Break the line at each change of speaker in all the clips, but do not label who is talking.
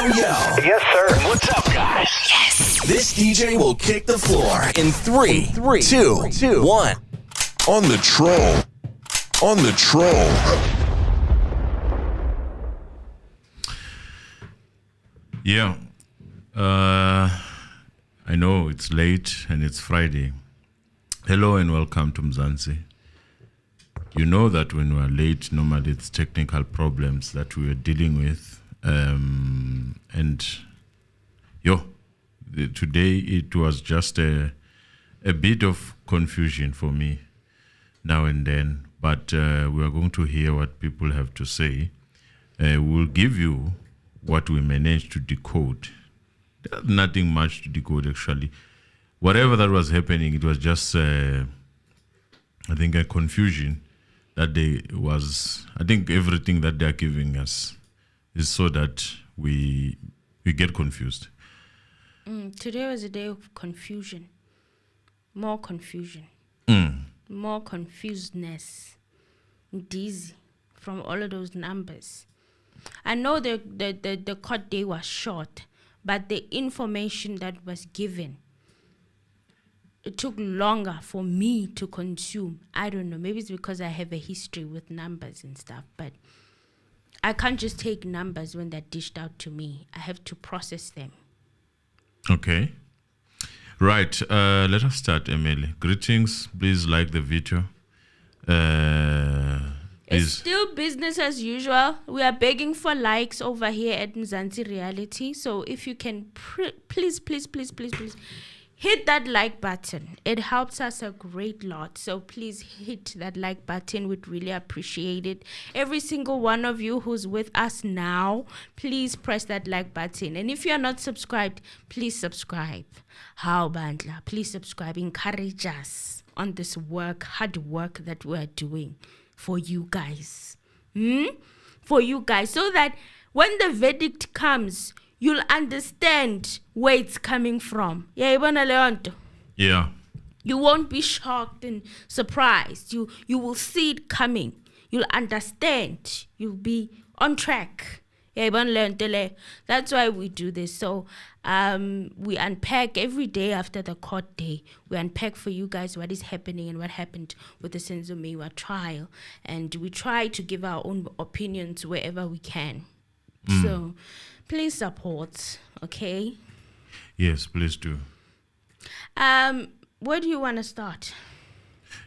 Yo.
Yes, sir. What's up, guys?
Yes. This DJ will kick the floor in three, two, 1.
On the troll. On the troll.
Yeah. I know it's late and it's Friday. Hello and welcome to Mzansi. You know that when we're late, normally it's technical problems that we are dealing with. Today it was just a bit of confusion for me now and then, but we are going to hear what people have to say. We'll give you what we managed to decode. There's nothing much to decode, actually. Whatever that was happening, it was just, I think, a confusion that I think everything that they're giving us is so that we get confused.
Today was a day of confusion. More confusion. More confusedness. Dizzy from all of those numbers. I know the court day was short, but the information that was given, it took longer for me to consume. I don't know. Maybe it's because I have a history with numbers and stuff, but I can't just take numbers when they're dished out to me. I have to process them.
Okay. Right. Let us start, Emily. Greetings. Please like the video.
It's still business as usual. We are begging for likes over here at Mzansi Reality. So if you can, please hit that like button. It helps us a great lot. So please hit that like button. We'd really appreciate it. Every single one of you who's with us now, please press that like button. And if you are not subscribed, please subscribe. How Bandla? Please subscribe. Encourage us on this hard work that we're doing for you guys. For you guys. So that when the verdict comes, you'll understand where it's coming from. Yeah, Ibona Leonto.
Yeah.
You won't be shocked and surprised. You will see it coming. You'll understand. You'll be on track. Yeah, Ibona Leonto. That's why we do this. So we unpack every day after the court day. We unpack for you guys what is happening and what happened with the Senzo Meyiwa trial. And we try to give our own opinions wherever we can. So please support, okay?
Yes, please do.
Where do you want to start?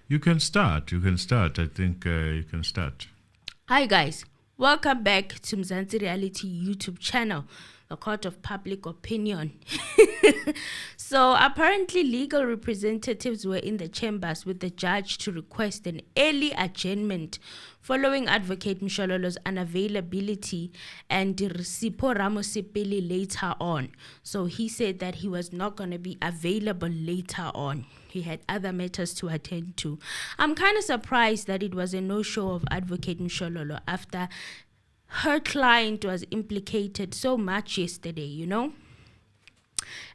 You can start. I think you can start.
Hi, guys. Welcome back to Mzansi Reality YouTube channel, the court of public opinion. So apparently legal representatives were in the chambers with the judge to request an early adjournment following Advocate Mshololo's unavailability and Sipho Ramosepeli later on. So he said that he was not going to be available later on. He had other matters to attend to. I'm kind of surprised that it was a no-show of Advocate Mshololo after her client was implicated so much yesterday, you know?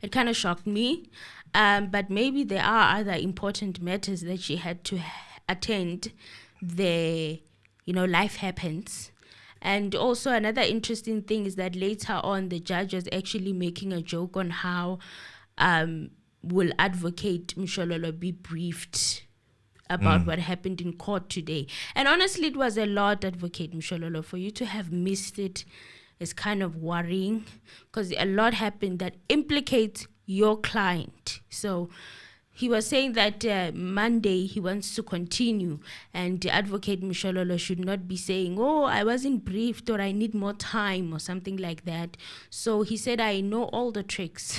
It kind of shocked me. But maybe there are other important matters that she had to attend. Life happens. And also another interesting thing is that later on, the judge was actually making a joke on how will Advocate Mshololo be briefed about what happened in court today. And honestly, it was a lot, Advocate Mshololo. For you to have missed it is kind of worrying because a lot happened that implicates your client. So he was saying that Monday he wants to continue, and Advocate Mshololo should not be saying, oh, I wasn't briefed or I need more time or something like that. So he said, I know all the tricks.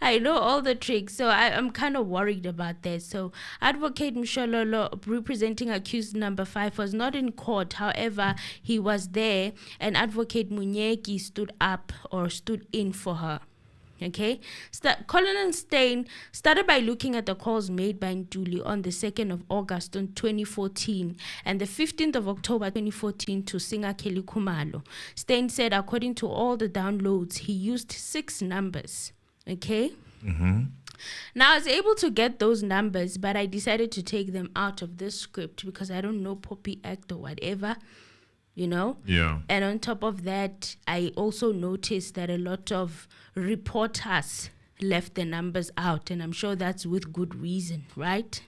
I know all the tricks, so I'm kind of worried about that. So Advocate Mshololo, representing accused number 5, was not in court. However, he was there, and Advocate Munyeki stood in for her. Okay, Colonel Steyn started by looking at the calls made by Ntuli on the 2nd of August 2014 and the 15th of October 2014 to singer Kelly Khumalo. Steyn said, according to all the downloads, he used 6 numbers. Okay. Now I was able to get those numbers, but I decided to take them out of this script because I don't know Poppy Act or whatever. you know?
Yeah.
And on top of that, I also noticed that a lot of reporters left the numbers out, and I'm sure that's with good reason, right?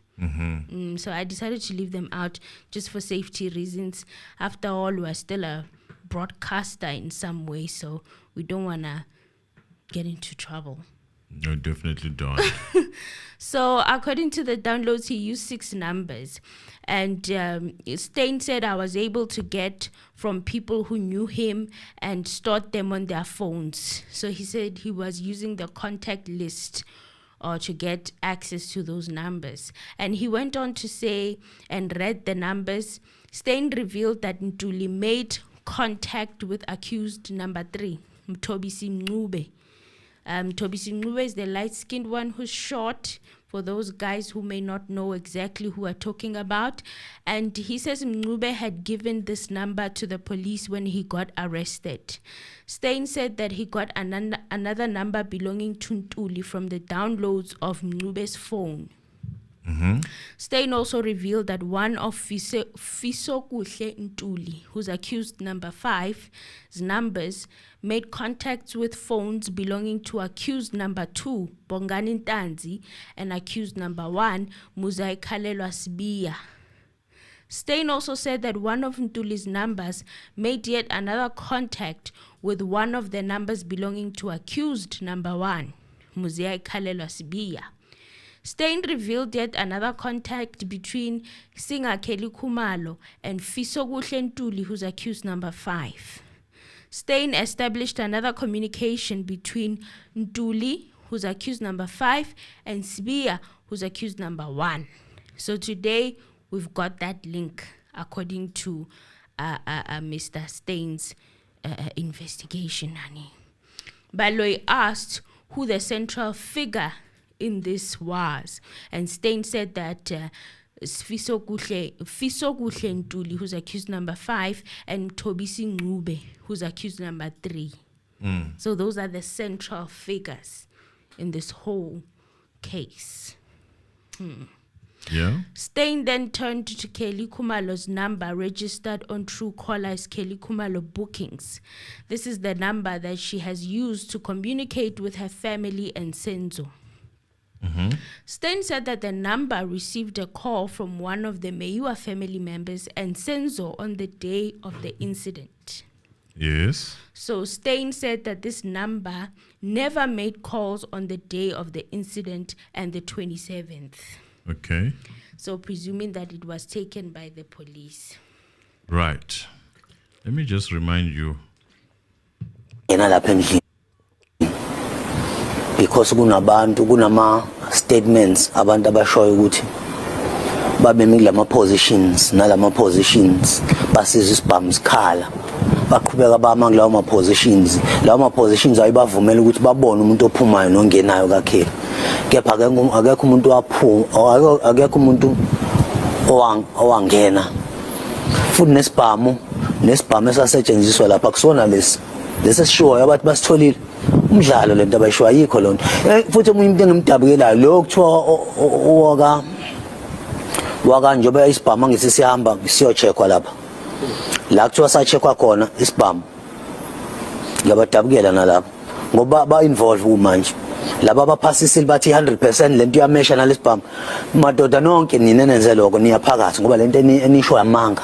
So I decided to leave them out just for safety reasons. After all, we're still a broadcaster in some way, so we don't want to get into trouble.
No, definitely don't.
So according to the downloads, he used 6 numbers. And Steyn said I was able to get from people who knew him and stored them on their phones. So he said he was using the contact list to get access to those numbers. And he went on to say and read the numbers. Steyn revealed that Ntuli made contact with accused number 3, Mthobisi Mncube. Mthobisi Mncube is the light-skinned one who's short, for those guys who may not know exactly who we're talking about. And he says Mncube had given this number to the police when he got arrested. Steyn said that he got another number belonging to Ntuli from the downloads of Mncube's phone. Steyn also revealed that one of Fisokuhle Ntuli, who's accused number 5's numbers, made contacts with phones belonging to accused number 2, Bongani Ntanzi, and accused number 1, Muzai Khalelwa Sibiya. Steyn also said that one of Ntuli's numbers made yet another contact with one of the numbers belonging to accused number 1, Muzai Khalelwa Sibiya. Steyn revealed yet another contact between Singakeli Khumalo and Fisokuhle Ntuli, who's accused number 5. Steyn established another communication between Ntuli, who's accused number 5, and Sibiya, who's accused number 1. So today we've got that link according to Mr. Steyn's investigation, honey. Baloyi asked who the central figure in this was, and Steyn said that Fisokuhle Ntuli, who's accused number 5, and Mthobisi Mncube, who's accused number 3. So those are the central figures in this whole case.
Yeah.
Steyn then turned to Kelly Khumalo's number registered on Truecaller as Kelly Khumalo Bookings. This is the number that she has used to communicate with her family and Senzo. Steyn said that the number received a call from one of the Meyiwa family members and Senzo on the day of the incident.
Yes.
So Steyn said that this number never made calls on the day of the incident and the 27th.
Okay.
So presuming that it was taken by the police.
Right. Let me just remind you.
Because kunama statements abantu abashoyo ukuthi babemi kulama positions nalama positions basizwe isibhamu sikhala baqhubeka bama kulawo ma positions ayibavumela ukuthi babone umuntu ophumayo nongenayo kakhulu kepha akekho umuntu waphuma akekho umuntu owangena futhi nesibhamu esasetshenziswa lapha kusona lesishoyo abathi basitholile umdlalo lento abayisho ayikho lonto futhi umuntu into engimdabukelayo lo kuthiwa waka njobe isibhamu ngisihamba siyocheckwa lapha la kuthiwa sacheckwa khona isibhamu ngiyabadabukela nalapha ngoba ba involve manje laba abaphasisile bathi 100% lento iyamesha nalesibhamu madoda nonke nina nenze lokho niyaphakathi ngoba lento enisho yamanga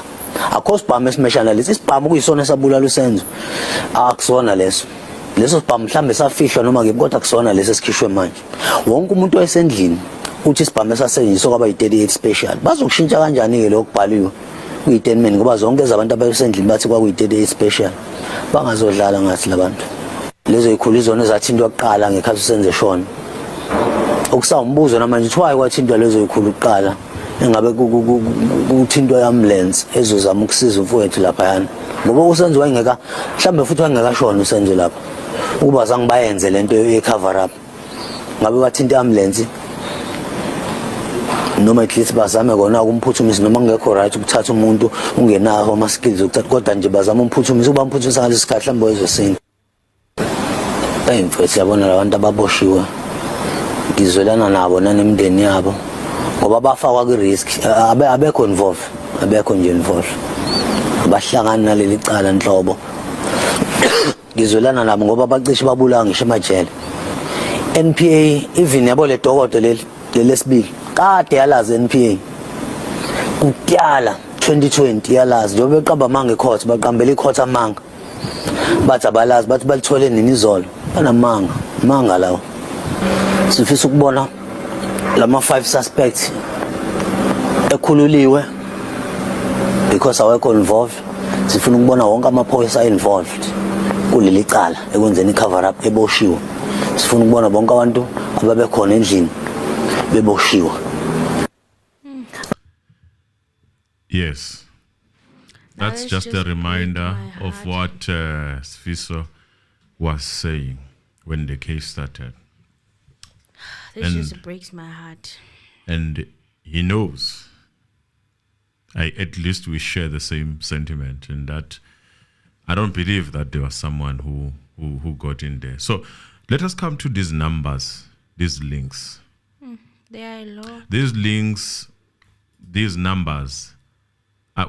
akho sibhamu esimesha nalesi isibhamu kuyisona esabulala uSenzo akusona leso sibhamu mhlambe safihlwa noma ke kodwa kusona lesi esikhishwe manje wonke umuntu oyesendlini uthi isibhamu esasetshenziswa kwaba yi38 special bazokushintsha kanjani ke lokubhaliwe kuyi10 ngoba zonke ezabantu abasendlini bathi kwakuyi38 special bangazodlala ngathi labantu lezo ikhulu izona ezathintwa kuqala ngekhathi uSenzo eshona ukusawumbuzo namanje uthiwa kwathintwa lezo ikhulu kuqala engabe kuthintwa ambulance ezozama ukusiza umfowethu lapha yana ngoba uSenzo wayengeka mhlambe futhi wayengekashona uSenzo lapha ukuba zange bayenze lento ye-cover up ngabe bathinta ambulance noma at least bazame kona ukumphuthumisa noma ngekho right ukuthatha umuntu ungenawo ama skills ukuthatha kodwa nje bazama umphuthumisa ukuba umphuthumise ngalesi sikhathi mhlawumbe wezosinda mfethu yabona labantu ababoshiwe ngizwelana nabo nanemndeni yabo ngoba bafakwa ku risk abekho involved bahlangana naleli cala nhlobo ngizwelana nabo ngoba bacishe babulanga ngisho emajele NPA even yabo le dokodo lesibili kade yalazi NPA kutyala 2020 yalazi njengoba beqamba manga ecourt baqambela icourt amanga bathi abalazi bathi balithole nini izolo banamanga manga lawo sifisa ukubona lama 5 suspects ekhululiwe because awekho involved sifuna ukubona wonke amaphoyisa involved kuleli cala ekwenzeni cover up eboshiwe sifuna ukubona bonke abantu ababekhona endlini beboshiwe.
Yes, that's just a reminder of what Sfiso was saying when the case started.
This just breaks my heart.
And he knows. At least we share the same sentiment, in that I don't believe that there was someone who got in there. So let us come to these numbers, these links.
They are low.
These links, these numbers.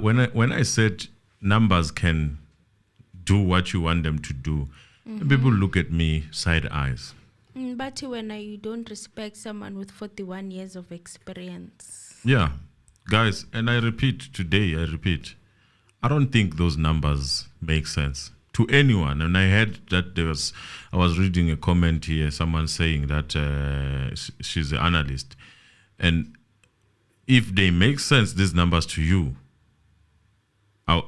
When I said numbers can do what you want them to do, people look at me side eyes.
But when you don't respect someone with 41 years of experience.
Yeah, guys, and I repeat today, I don't think those numbers make sense to anyone. And I heard that I was reading a comment here, someone saying that she's an analyst. And if they make sense, these numbers to you, I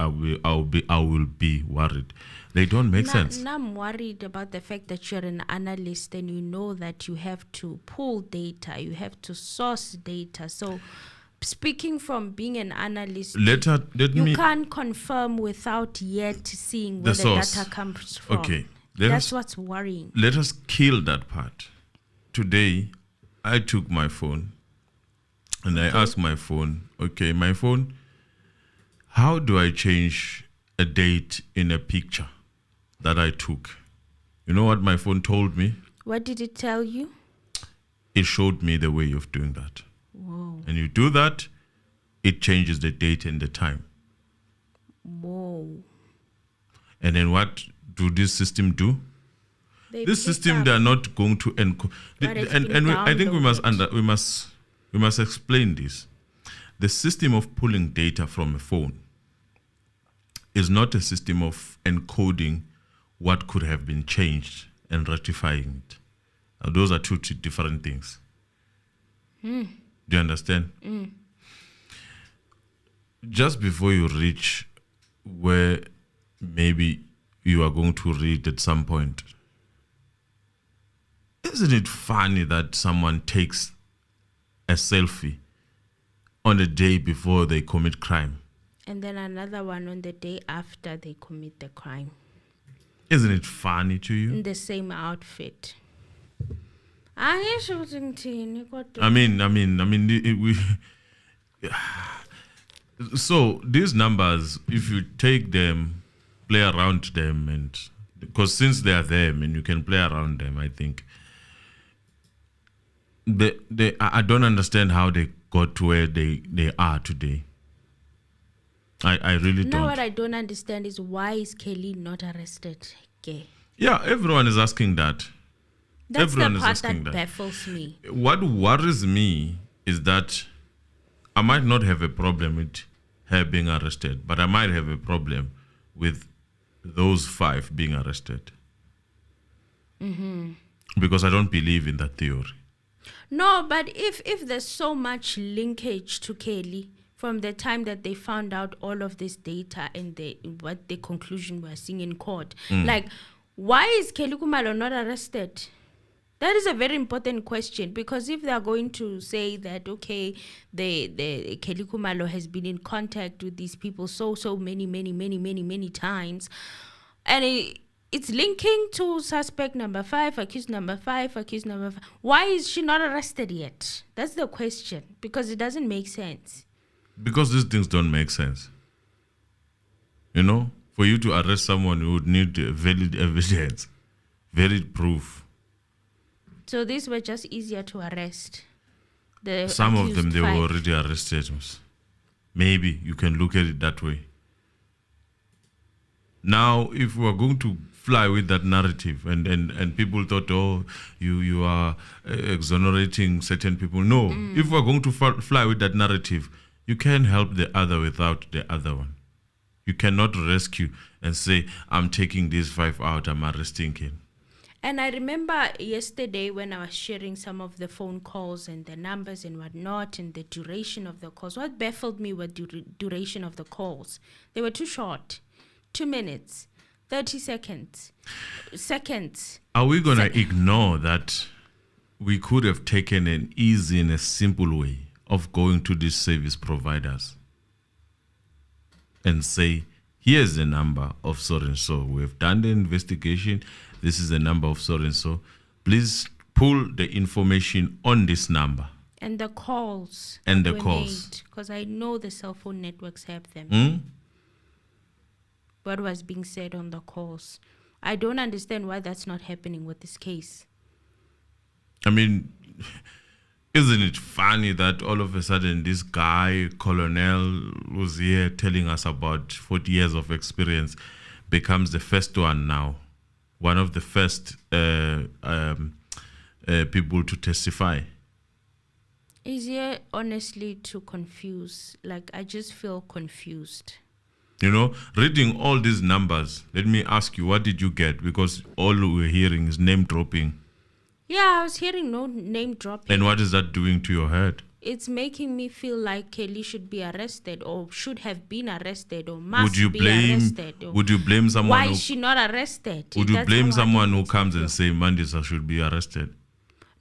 will be worried. They don't make sense.
Now I'm worried about the fact that you're an analyst and you know that you have to pull data, you have to source data. So speaking from being an analyst, you can't confirm without yet seeing where the data comes from.
Okay.
That's what's worrying.
Let us kill that part. Today, I took my phone and I asked my phone, okay, my phone, how do I change a date in a picture that I took? You know what my phone told me?
What did it tell you?
It showed me the way of doing that.
Whoa.
And you do that, it changes the date and the time.
Whoa.
And then what do this system do? This system, they are not going to encode. I think we must explain this. The system of pulling data from a phone is not a system of encoding what could have been changed and ratifying it. Now, those are two different things. Do you understand? Just before you reach where maybe you are going to read at some point, isn't it funny that someone takes a selfie on the day before they commit crime?
And then another one on the day after they commit the crime.
Isn't it funny to you?
In the same outfit.
So these numbers, if you take them, play around them, and because since they are there, and you can play around them, I think I don't understand how they got to where they are today. I really don't.
Now what I don't understand is why is Kelly not arrested? Okay.
Yeah, everyone is asking that.
That's
everyone
the part
is asking
that baffles me.
What worries me is that I might not have a problem with her being arrested, but I might have a problem with those 5 being arrested. Because I don't believe in that theory.
No, but if there's so much linkage to Kelly from the time that they found out all of this data and what the conclusion we're seeing in court, like, why is Kelly Kumalo not arrested? That is a very important question, because if they're going to say that, okay, the Kelly Kumalo has been in contact with these people so many times, and it's linking to suspect number 5, accused number 5, accused number 5. Why is she not arrested yet? That's the question, because it doesn't make sense.
Because these things don't make sense. You know, for you to arrest someone, you would need valid evidence, valid proof.
So these were just easier to arrest.
Some of them, they were already arrested. Maybe you can look at it that way. Now, if we are going to fly with that narrative, and people thought, oh, you are exonerating certain people. No, if we are going to fly with that narrative, you can't help the other without the other one. You cannot rescue and say, I'm taking these 5 out, I'm arresting him.
And I remember yesterday when I was sharing some of the phone calls and the numbers and whatnot and the duration of the calls. What baffled me was duration of the calls. They were too short. 2 minutes, 30 seconds.
Are we going to ignore that we could have taken an easy and a simple way of going to these service providers and say, here's the number of so-and-so. We've done the investigation. This is the number of so-and-so. Please pull the information on this number.
And the calls.
And the calls.
Because I know the cell phone networks have them. What was being said on the calls. I don't understand why that's not happening with this case.
I mean, isn't it funny that all of a sudden this guy, Colonel, who's here telling us about 40 years of experience, becomes the first one now. One of the first people to testify.
Is here honestly to confuse. Like, I just feel confused.
You know, reading all these numbers, let me ask you, what did you get? Because all we're hearing is name dropping.
Yeah, I was hearing no name dropping.
And what is that doing to your head?
It's making me feel like Kelly should be arrested or should have been arrested or must be arrested.
Would you blame someone?
Why is she not arrested?
Would you blame someone who comes and say Mandisa should be arrested?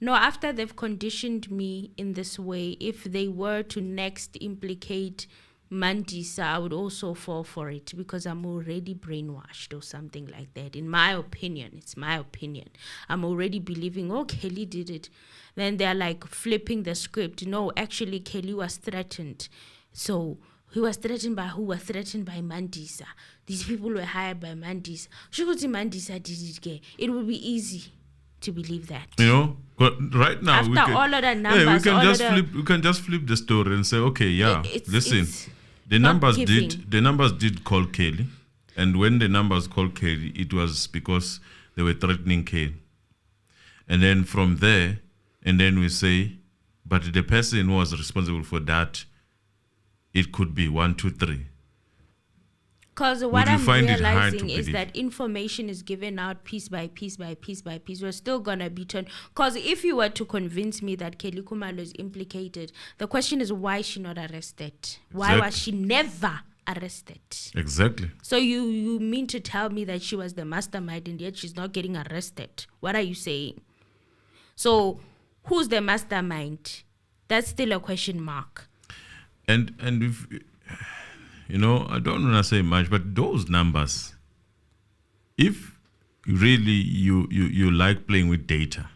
No, after they've conditioned me in this way, if they were to next implicate Mandisa, I would also fall for it because I'm already brainwashed or something like that. In my opinion, it's my opinion. I'm already believing, oh, Kelly did it. Then they're like flipping the script. No, actually, Kelly was threatened. So he was threatened by who? Was threatened by Mandisa. These people were hired by Mandisa. Mandisa did it. It would be easy to believe that.
You know, but right now
after all of the numbers,
we can just flip the story and say, okay, yeah, listen. The numbers did call Kelly, and when the numbers called Kelly, it was because they were threatening Kelly. And then from there, and then we say, but the person who was responsible for that, it could be 1, 2, 3.
Because what I'm realizing is that information is given out piece by piece by piece by piece. We're still going to be turned. Because if you were to convince me that Kelly Khumalo is implicated, the question is, why is she not arrested? Why was she never arrested?
Exactly.
So you mean to tell me that she was the mastermind and yet she's not getting arrested? What are you saying? So who's the mastermind? That's still a question mark.
And if... You know, I don't want to say much, but those numbers, if really you like playing with data,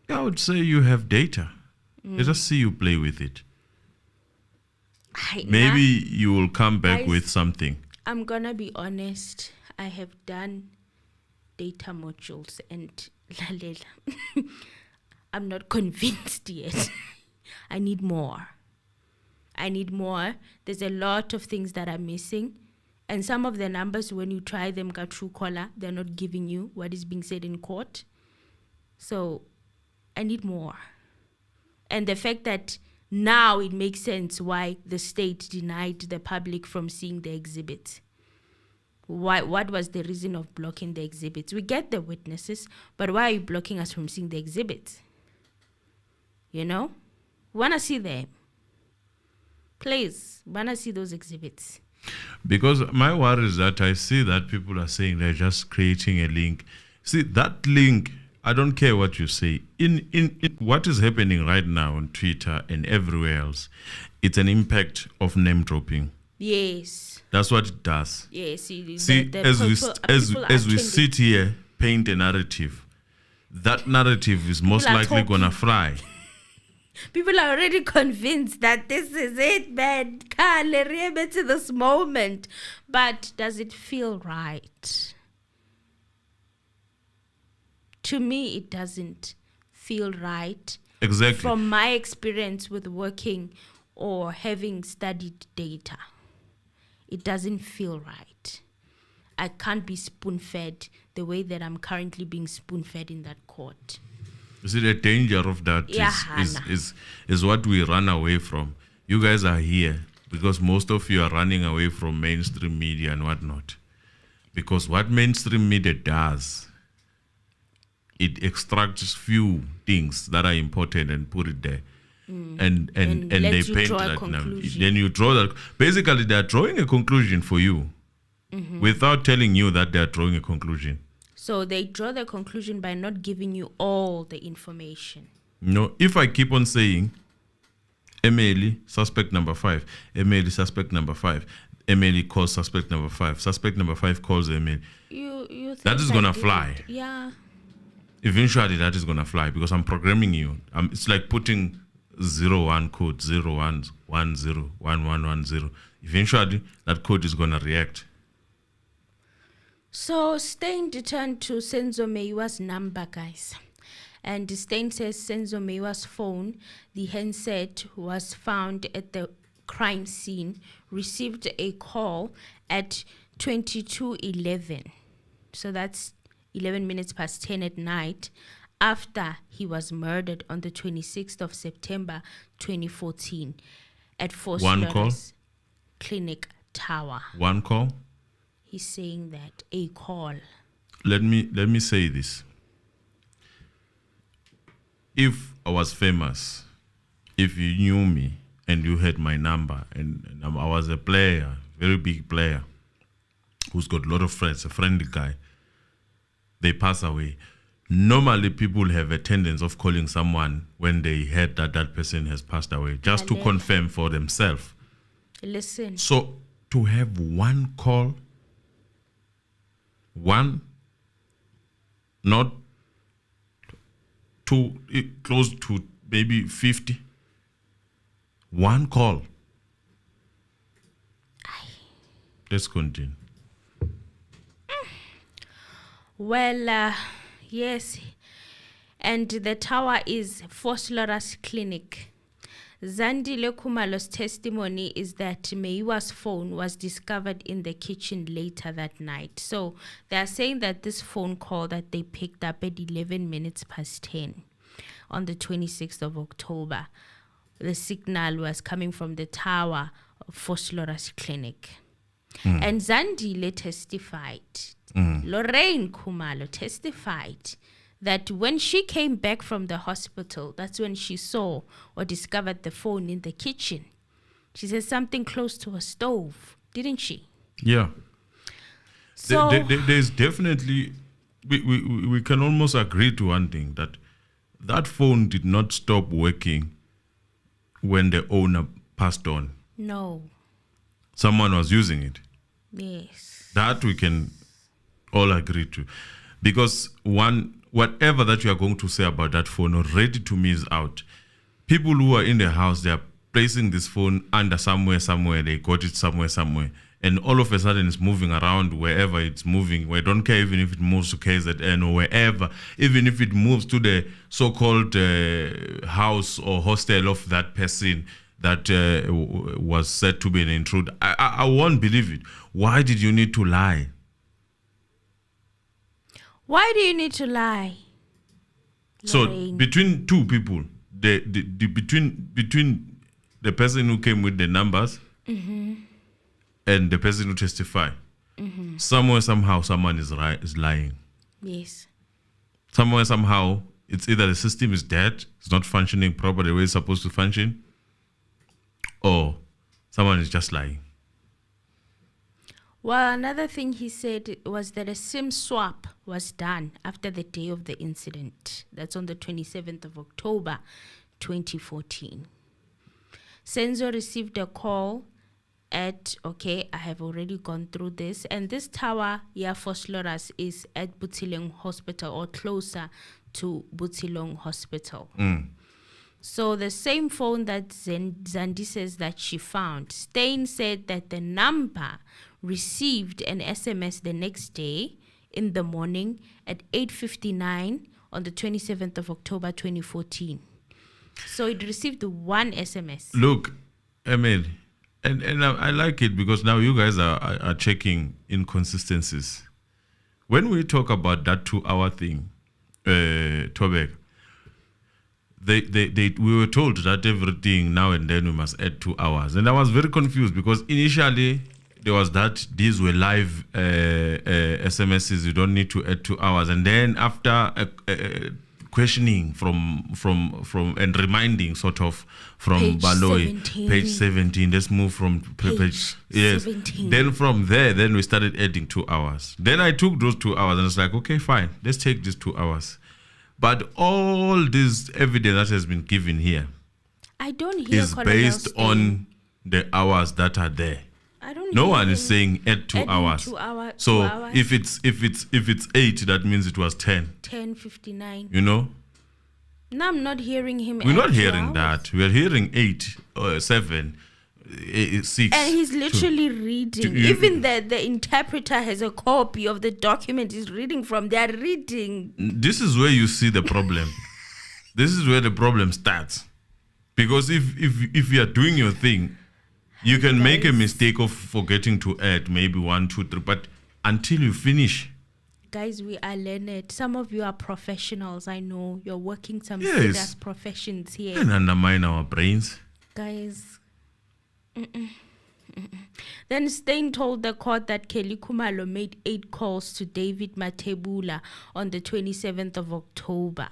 I would say you have data. Let us see you play with it. Maybe you will come back with something.
I'm going to be honest. I have done data modules and I'm not convinced yet. I need more. There's a lot of things that are missing. And some of the numbers, when you try them, got Truecaller, they're not giving you what is being said in court. So I need more. And the fact that now it makes sense why the state denied the public from seeing the exhibits. What was the reason of blocking the exhibits? We get the witnesses, but why are you blocking us from seeing the exhibits? You know? We want to see them. Please, want to see those exhibits.
Because my worry is that I see that people are saying they're just creating a link. See, that link, I don't care what you say. In what is happening right now on Twitter and everywhere else, it's an impact of name dropping.
Yes.
That's what it does.
Yes.
See, as we sit here, paint a narrative, that narrative is most likely going to fry.
People are already convinced that this is it, man. To this moment. But does it feel right? To me, it doesn't feel right.
Exactly.
From my experience with working or having studied data, it doesn't feel right. I can't be spoon-fed the way that I'm currently being spoon-fed in that court.
You see, the danger of that
Yeah,
is what we run away from. You guys are here because most of you are running away from mainstream media and whatnot. Because what mainstream media does, it extracts few things that are important and put it there. And they
lets you
paint
draw a
that.
conclusion.
Then you draw that. Basically, they are drawing a conclusion for you without telling you that they are drawing a conclusion.
So they draw the conclusion by not giving you all the information.
No, if I keep on saying, Emily, suspect number 5, Emily, suspect number 5, Emily calls suspect number 5, suspect number 5 calls Emily.
You think
That is gonna fly.
Yeah.
Eventually, that is gonna fly because I'm programming you. It's like putting 01 code, 01, 10, 1110. Eventually, that code is gonna react.
So Stein returned to Senzo Meyiwa's number, guys. And Stein says Senzo Meyiwa's phone, the handset, was found at the crime scene, received a call at 22:11. So that's 11 minutes past 10 at night, after he was murdered on the 26th of September 2014 at Fort
One call?
Lauderdale's Clinic Tower.
One call.
He's saying that a call.
Let me say this. If I was famous, if you knew me and you had my number, and I was a player, very big player, who's got a lot of friends, a friendly guy, they pass away. Normally, people have a tendency of calling someone when they heard that that person has passed away, just to confirm for themselves.
Listen.
So, to have one call, one, not two, close to maybe 50, one call. Let's continue.
Well, yes. And the tower is Foslorus Clinic. Zandile Kumalo's testimony is that Meyiwa's phone was discovered in the kitchen later that night. So they are saying that this phone call that they picked up at 11 minutes past 10 on the 26th of October, the signal was coming from the tower of Foslorus Clinic. And Zandile testified, Lorraine Kumalo testified that when she came back from the hospital, that's when she saw or discovered the phone in the kitchen. She said something close to a stove, didn't she?
Yeah.
So
There's definitely, we can almost agree to one thing, that phone did not stop working when the owner passed on.
no,
Someone was using it.
yes,
That we can all agree to. Because whatever that you are going to say about that phone already to me is out. People who are in the house, they are placing this phone under somewhere, they got it somewhere. And all of a sudden it's moving around wherever it's moving. We don't care even if it moves to KZN or wherever, even if it moves to the so-called house or hostel of that person that was said to be an intruder. I won't believe it. Why did you need to lie?
Why do you need to lie?
So
Lorraine?
between two people, between the person who came with the numbers and the person who testified, somewhere somehow someone is lying.
Yes.
Somewhere somehow it's either the system is dead, it's not functioning properly the way it's supposed to function, or someone is just lying.
Well, another thing he said was that a SIM swap was done after the day of the incident. That's on the 27th of October, 2014. Senzo received a call at, I have already gone through this, and this tower, Foslorus, is at Butilong Hospital or closer to Butilong Hospital. So the same phone that Zandi says that she found, Stein said that the number received an SMS the next day in the morning at 8:59 on the 27th of October 2014. So it received one SMS.
Look, Emil, And I like it because now you guys are checking inconsistencies. When we talk about that 2-hour thing, Tobek, we were told that everything now and then we must add 2 hours. And I was very confused because initially there was that these were live SMSs, you don't need to add 2 hours. And then after questioning from and reminding sort of from
Page
Baloy,
17.
page 17, let's move from page yes.
17.
Then from there, then we started adding 2 hours. Then I took those 2 hours and it's like, okay, fine, let's take these 2 hours. But all this evidence that has been given here
I don't hear
is
Colonel
based
Steyn.
on the hours that are there.
I don't
No
hear
one is
him
saying add 2
adding
hours.
2 hour,
So
2 hours,
if it's 8, that means it was 10.
10:59.
You know,
No, I'm not hearing him.
we're
add
not
2
hearing
hours.
that. We're hearing 8, 7, 6.
And he's literally reading.
you-
Even the interpreter has a copy of the document he's reading from. They are reading.
This is where you see the problem. This is where the problem starts. Because if you are doing your thing, you can make a
Guys.
mistake of forgetting to add maybe 1, 2, 3, but until you finish.
Guys, we are learned. Some of you are professionals. I know you're working some
Yes.
serious professions here.
And undermine our brains.
Guys. Then Steyn told the court that Kelly Khumalo made 8 calls to David Mathebula on the 27th of October.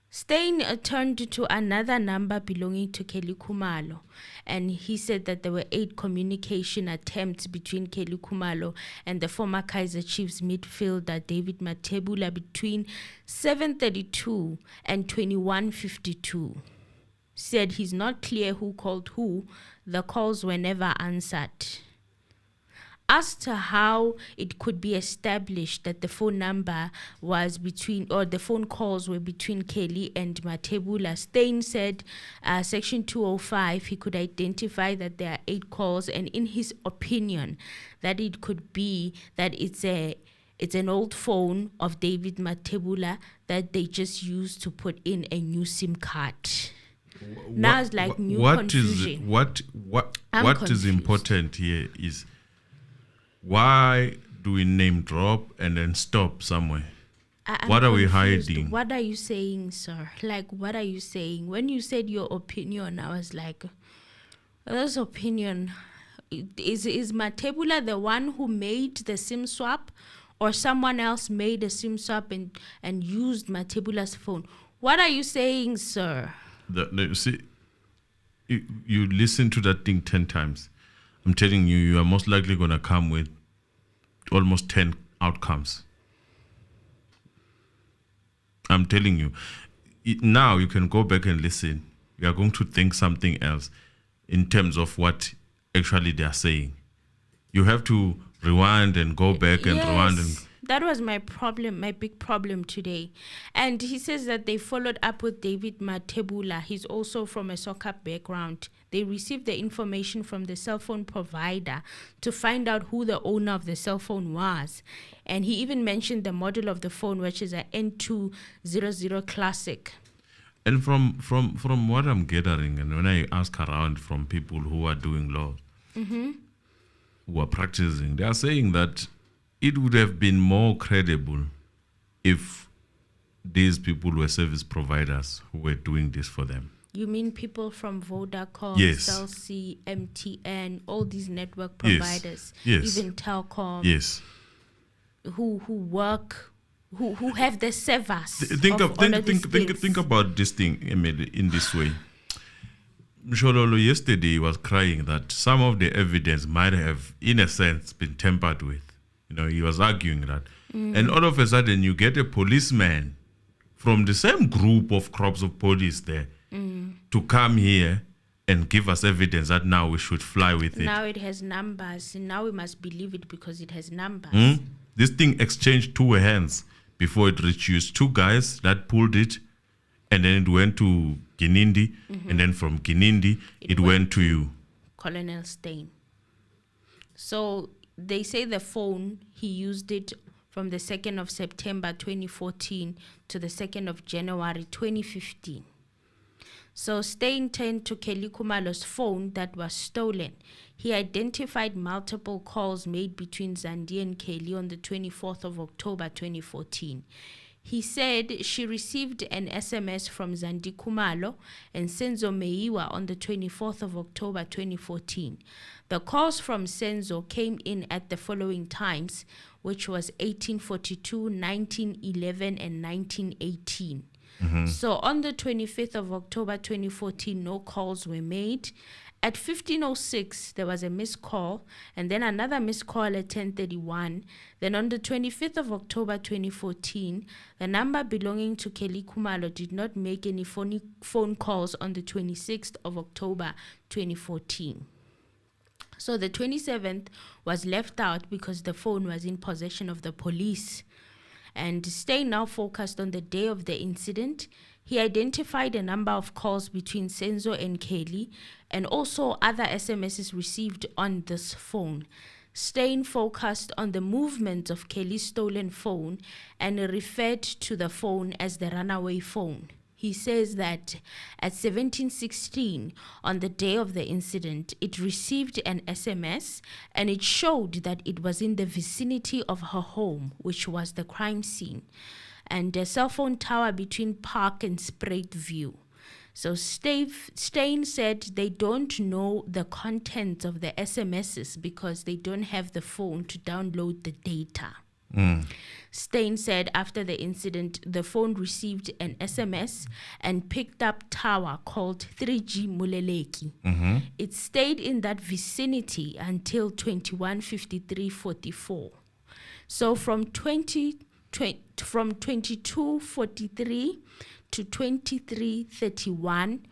Steyn turned to another number belonging to Kelly Khumalo, and he said that there were 8 communication attempts between Kelly Khumalo and the former Kaizer Chiefs midfielder David Mathebula between 7:32 and 21:52. Said he's not clear who called who. The calls were never answered. Asked to how it could be established that the phone number was between, or the phone calls were between Kelly and Mathebula, Steyn said Section 205, he could identify that there are 8 calls, and in his opinion, that it could be that it's an old phone of David Mathebula that they just used to put in a new SIM card. Now it's like new confusion.
What
I'm
is
confused.
important here is why do we name drop and then stop somewhere?
I'm
What are we
confused.
hiding?
What are you saying, sir? Like, what are you saying? When you said your opinion, I was like, this opinion, is Mathebula the one who made the SIM swap, or someone else made a SIM swap and used Mathebula's phone? What are you saying, sir?
See, you listen to that thing 10 times. I'm telling you, you are most likely going to come with almost 10 outcomes. I'm telling you. Now you can go back and listen. You are going to think something else in terms of what actually they are saying. You have to rewind and go back and rewind and
That was my problem, my big problem today. And he says that they followed up with David Mathebula. He's also from a soccer background. They received the information from the cell phone provider to find out who the owner of the cell phone was. And he even mentioned the model of the phone, which is a N200 Classic.
And from what I'm gathering, and when I ask around from people who are doing law, who are practicing, they are saying that it would have been more credible if these people were service providers who were doing this for them.
You mean people from Vodacom,
Yes.
Cell C, MTN, all these network
Yes.
providers,
Yes.
even Telkom,
Yes.
who work, who have the servers.
Think about this thing, Emily, in this way. Mshololo yesterday was crying that some of the evidence might have, in a sense, been tampered with. You know, he was arguing that. And all of a sudden, you get a policeman from the same group of crops of police there to come here and give us evidence that now we should fly with it.
Now it has numbers. And now we must believe it because it has numbers.
This thing exchanged 2 hands before it reached you. It's 2 guys that pulled it, and then it went to Ginindi, and then from Ginindi, it went to you.
Colonel Steyn. So they say the phone, he used it from the 2nd of September 2014 to the 2nd of January 2015. So Steyn turned to Kelly Khumalo's phone that was stolen. He identified multiple calls made between Zandi and Kelly on the 24th of October 2014. He said she received an SMS from Zandi Khumalo and Senzo Meyiwa on the 24th of October 2014. The calls from Senzo came in at the following times, which was 1842, 1911, and 1918. So on the 25th of October 2014, no calls were made. At 15:06, there was a missed call, and then another missed call at 10:31. Then on the 25th of October 2014, the number belonging to Kelly Khumalo did not make any phone calls on the 26th of October 2014. So the 27th was left out because the phone was in possession of the police. And Steyn now focused on the day of the incident. He identified a number of calls between Senzo and Kelly and also other SMSs received on this phone. Steyn focused on the movement of Kelly's stolen phone and referred to the phone as the runaway phone. He says that at 17:16, on the day of the incident, it received an SMS and it showed that it was in the vicinity of her home, which was the crime scene, and a cell phone tower between Park and Spruit View. So Steyn said they don't know the contents of the SMSs because they don't have the phone to download the data. Steyn said after the incident, the phone received an SMS and picked up tower called 3G Muleleki. It stayed in that vicinity until 21:53:44. So from 22:43 to 23:31,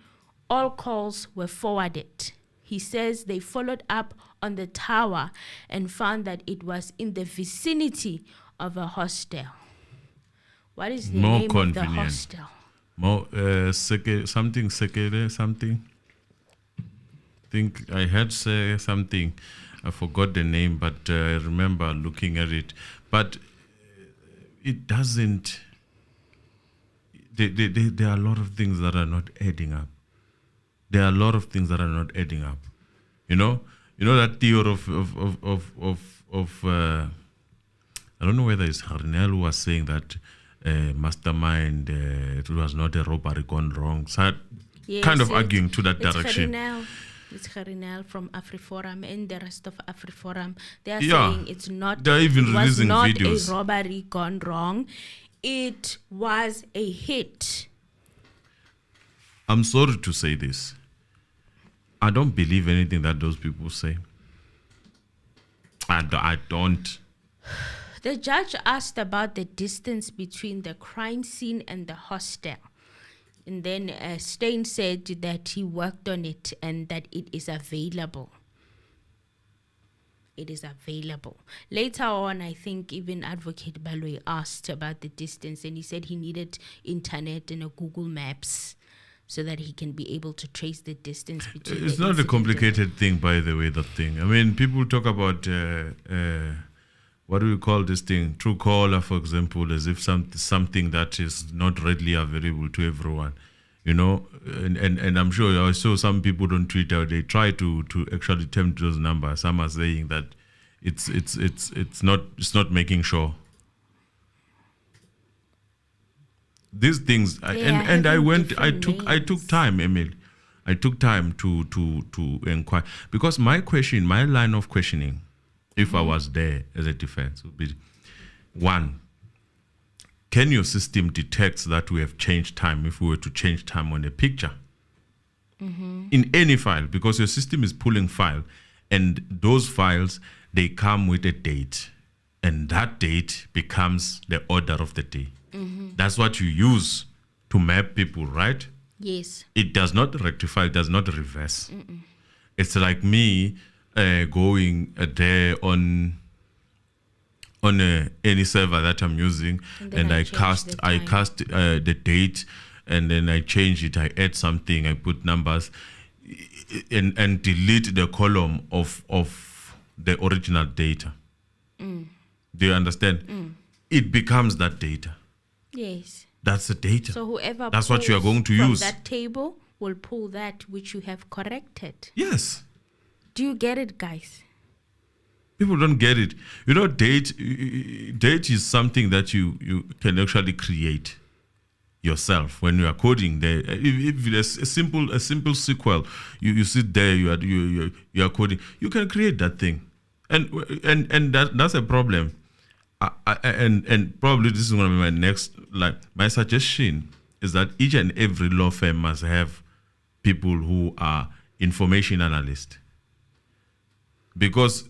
all calls were forwarded. He says they followed up on the tower and found that it was in the vicinity of a hostel. What is the
More
name
convenient.
of the hostel?
More something sekere something. Think I had say something. I forgot the name, but I remember looking at it. But it doesn't. There are a lot of things that are not adding up. There are a lot of things that are not adding up. You know that theory of I don't know whether it's Harnell who was saying that mastermind, it was not a robbery gone wrong. So
Yes,
kind of arguing to that
it's
direction.
It's Harinel from AfriForum and the rest of AfriForum. They are
Yeah,
saying it's not.
they're even
it was
releasing
not
videos.
a robbery gone wrong. It was a hit.
I'm sorry to say this. I don't believe anything that those people say. I don't.
The judge asked about the distance between the crime scene and the hostel. And then Steyn said that he worked on it and that it is available. It is available. Later on, I think even Advocate Balwe asked about the distance and he said he needed internet and a Google Maps so that he can be able to trace the distance between
It's
the
not a
incident
complicated thing, by the way, that thing. I mean, people talk about, what do we call this thing? True caller, for example, as if something that is not readily available to everyone. You know, and I'm sure I saw some people on Twitter, they try to actually tempt those numbers. Some are saying that it's not making sure. These things, and I went, I took time, Emil. I took time to inquire, because my line of questioning, if I was there as a defense, would be, one, can your system detect that we have changed time if we were to change time on a picture? In any file, because your system is pulling file, and those files, they come with a date, and that date becomes the order of the day. That's what you use to map people, right?
Yes.
It does not rectify, it does not reverse. It's like me going there on any server that I'm using, and I cast the date, and then I change it, I add something, I put numbers, and delete the column of the original data. Do you understand? It becomes that data.
Yes.
That's the data.
So whoever
that's what you are
pulls
going to
from
use.
that table will pull that which you have corrected.
Yes.
Do you get it, guys?
People don't get it. You know, date is something that you can actually create yourself when you are coding. There, if there's a simple sequel, you sit there, you are coding. You can create that thing, and that's a problem. And probably this is going to be my next. Like my suggestion is that each and every law firm must have people who are information analysts, because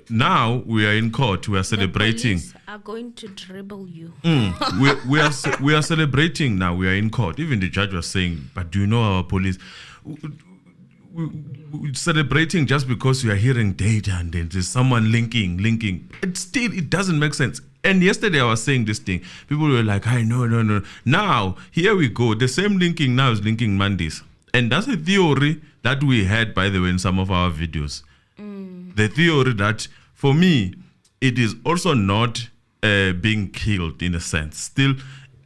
now we are in court. We are celebrating.
The police are going to dribble you.
We are celebrating now. We are in court. Even the judge was saying, "But do you know our police?" We're celebrating just because you are hearing data and then there's someone linking. It doesn't make sense. And yesterday I was saying this thing. People were like, "I no. Now here we go. The same linking now is linking Mandisa, and that's a theory that we had, by the way, in some of our videos. The theory that, for me, it is also not being killed in a sense, still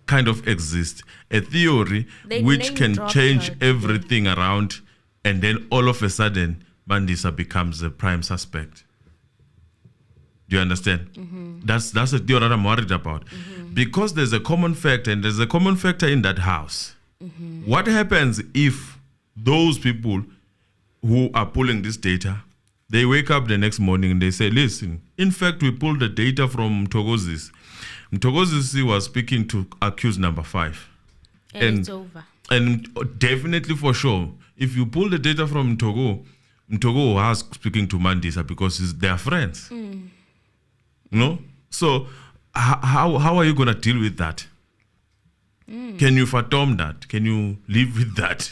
kind of exists. A theory which can change everything around, and then all of a sudden, Mandisa becomes the prime suspect. Do you understand? Mm-hmm. That's a theory that I'm worried about. Mm-hmm. Because there's a common factor, and there's a common factor in that house. Mm-hmm. What happens if those people who are pulling this data, they wake up the next morning and they say, "Listen, in fact, we pulled the data from Mtogozis. Mtogozis was speaking to accused number 5.
And it's over.
And definitely for sure, if you pull the data from Mtogo was speaking to Mandisa because they are friends. No? So how are you going to deal with that? Can you fathom that? Can you live with that?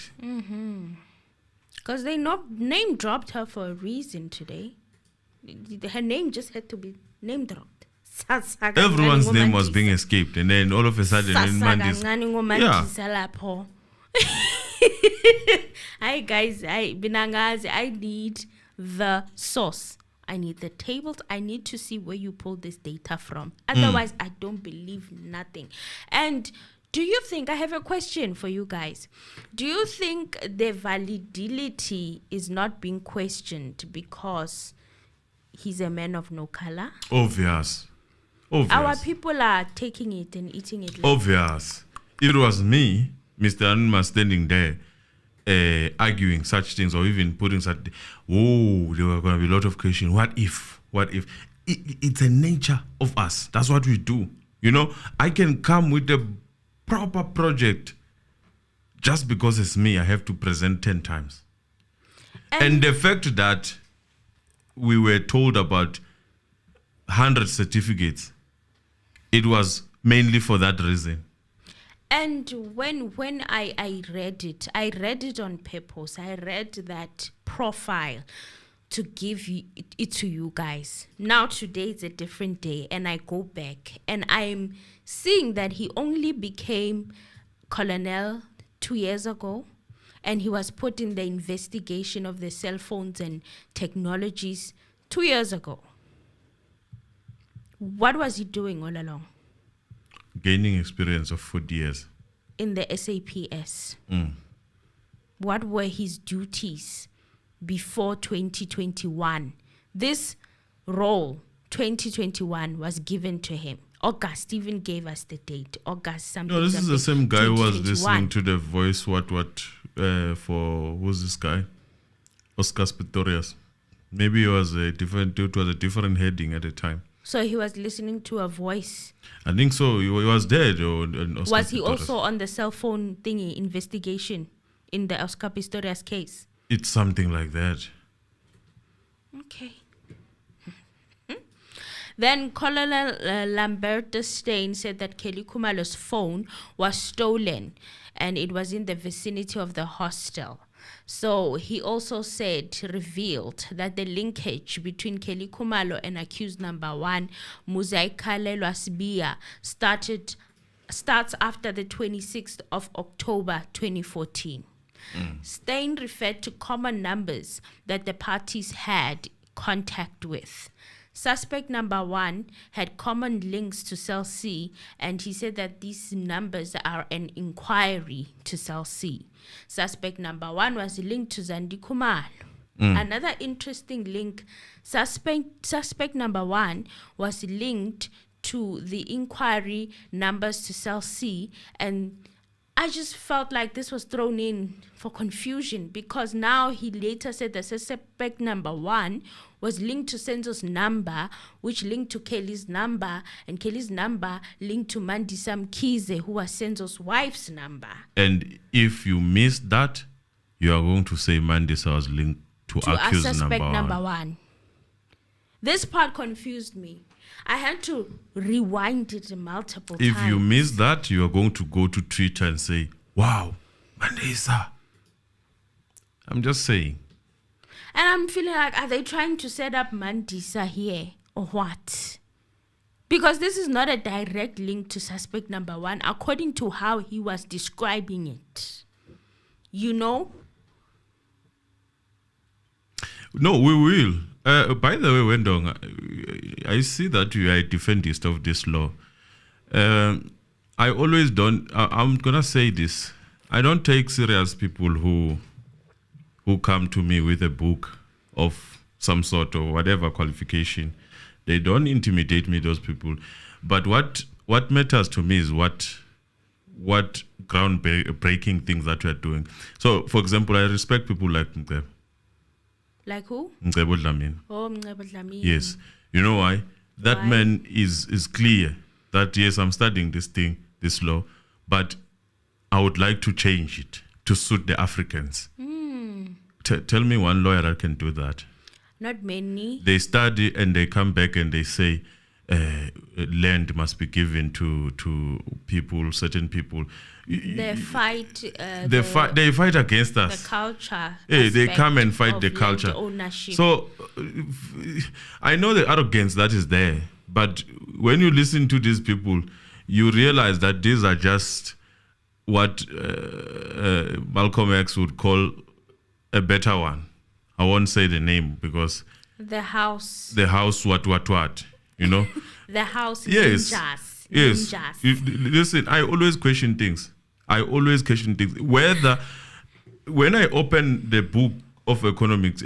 Because they name dropped her for a reason today. Her name just had to be name dropped.
Everyone's name was being escaped, and then all of a sudden,
Mandisa. Hi guys, I need the source. I need the tables. I need to see where you pulled this data from. Otherwise, I don't believe nothing. And do you think, I have a question for you guys. Do you think the validity is not being questioned because he's a man of no color?
Obvious.
Our people are taking it and eating it.
Obvious. If it was me, Mr. Anuma, standing there arguing such things, or even putting such, there were going to be a lot of questions. What if? It's a nature of us. That's what we do. You know, I can come with a proper project. Just because it's me, I have to present 10 times. And the fact that we were told about 100 certificates, it was mainly for that reason.
And when I read it on purpose. I read that profile to give it to you guys. Now today is a different day, and I go back and I'm seeing that he only became colonel 2 years ago, and he was put in the investigation of the cell phones and technologies 2 years ago. What was he doing all along?
Gaining experience of 40 years.
In the SAPS. What were his duties before 2021? This role, 2021, was given to him. August even gave us the date. August something.
No, this is the same guy who was listening to the voice. What for? Who's this guy? Oscar Pistorius. Maybe it was a different heading at the time.
So he was listening to a voice.
I think so. He was dead.
Was he also on the cell phone thingy investigation in the Oscar Pistorius case?
It's something like that.
Okay. Then Colonel Lambertus Stein said that Kelly Khumalo's phone was stolen and it was in the vicinity of the hostel. So he also revealed that the linkage between Kelly Khumalo and accused number 1, Muzaikale Lwasibia, starts after the 26th of October 2014. Stein referred to common numbers that the parties had contact with. Suspect number 1 had common links to Cell C, and he said that these numbers are an inquiry to Cell C. Suspect number 1 was linked to Zandi Khumalo. Another interesting link, suspect number 1 was linked to the inquiry numbers to Cell C, and I just felt like this was thrown in for confusion, because now he later said that suspect number 1 was linked to Senzo's number, which linked to Kelly's number, and Kelly's number linked to Mandisa Mkhize, who was Senzo's wife's number.
And if you missed that, you are going to say Mandisa was linked to accused
suspect
number
one.
1.
This part confused me. I had to rewind it multiple times.
If you miss that, you are going to go to Twitter and say, wow, Mandisa. I'm just saying.
And I'm feeling like, are they trying to set up Mandisa here or what? Because this is not a direct link to suspect number 1, according to how he was describing it. You know?
No, we will. By the way, Wendong, I see that you are a defendist of this law. I always don't. I'm gonna say this. I don't take serious people who come to me with a book of some sort or whatever qualification. They don't intimidate me, those people. But what matters to me is what groundbreaking things that we are doing. So, for example, I respect people like Mkhize.
Like who?
Mkhize Dlamini.
Oh, Mkhize Dlamini.
Yes. You know why? That man is clear that, yes, I'm studying this law, but I would like to change it to suit the Africans. Tell me one lawyer that can do that.
Not many. They
study and they come back and they say land must be given to people, certain people.
They fight.
They fight against us.
The culture.
Hey, they come and fight the culture.
Ownership.
So I know the arrogance that is there, but when you listen to these people, you realize that these are just what Malcolm X would call a better one. I won't say the name because
the house
what, you know.
The house
yes.
Ninjas.
Yes.
Ninjas.
Listen, I always question things. Whether when I open the book of economics,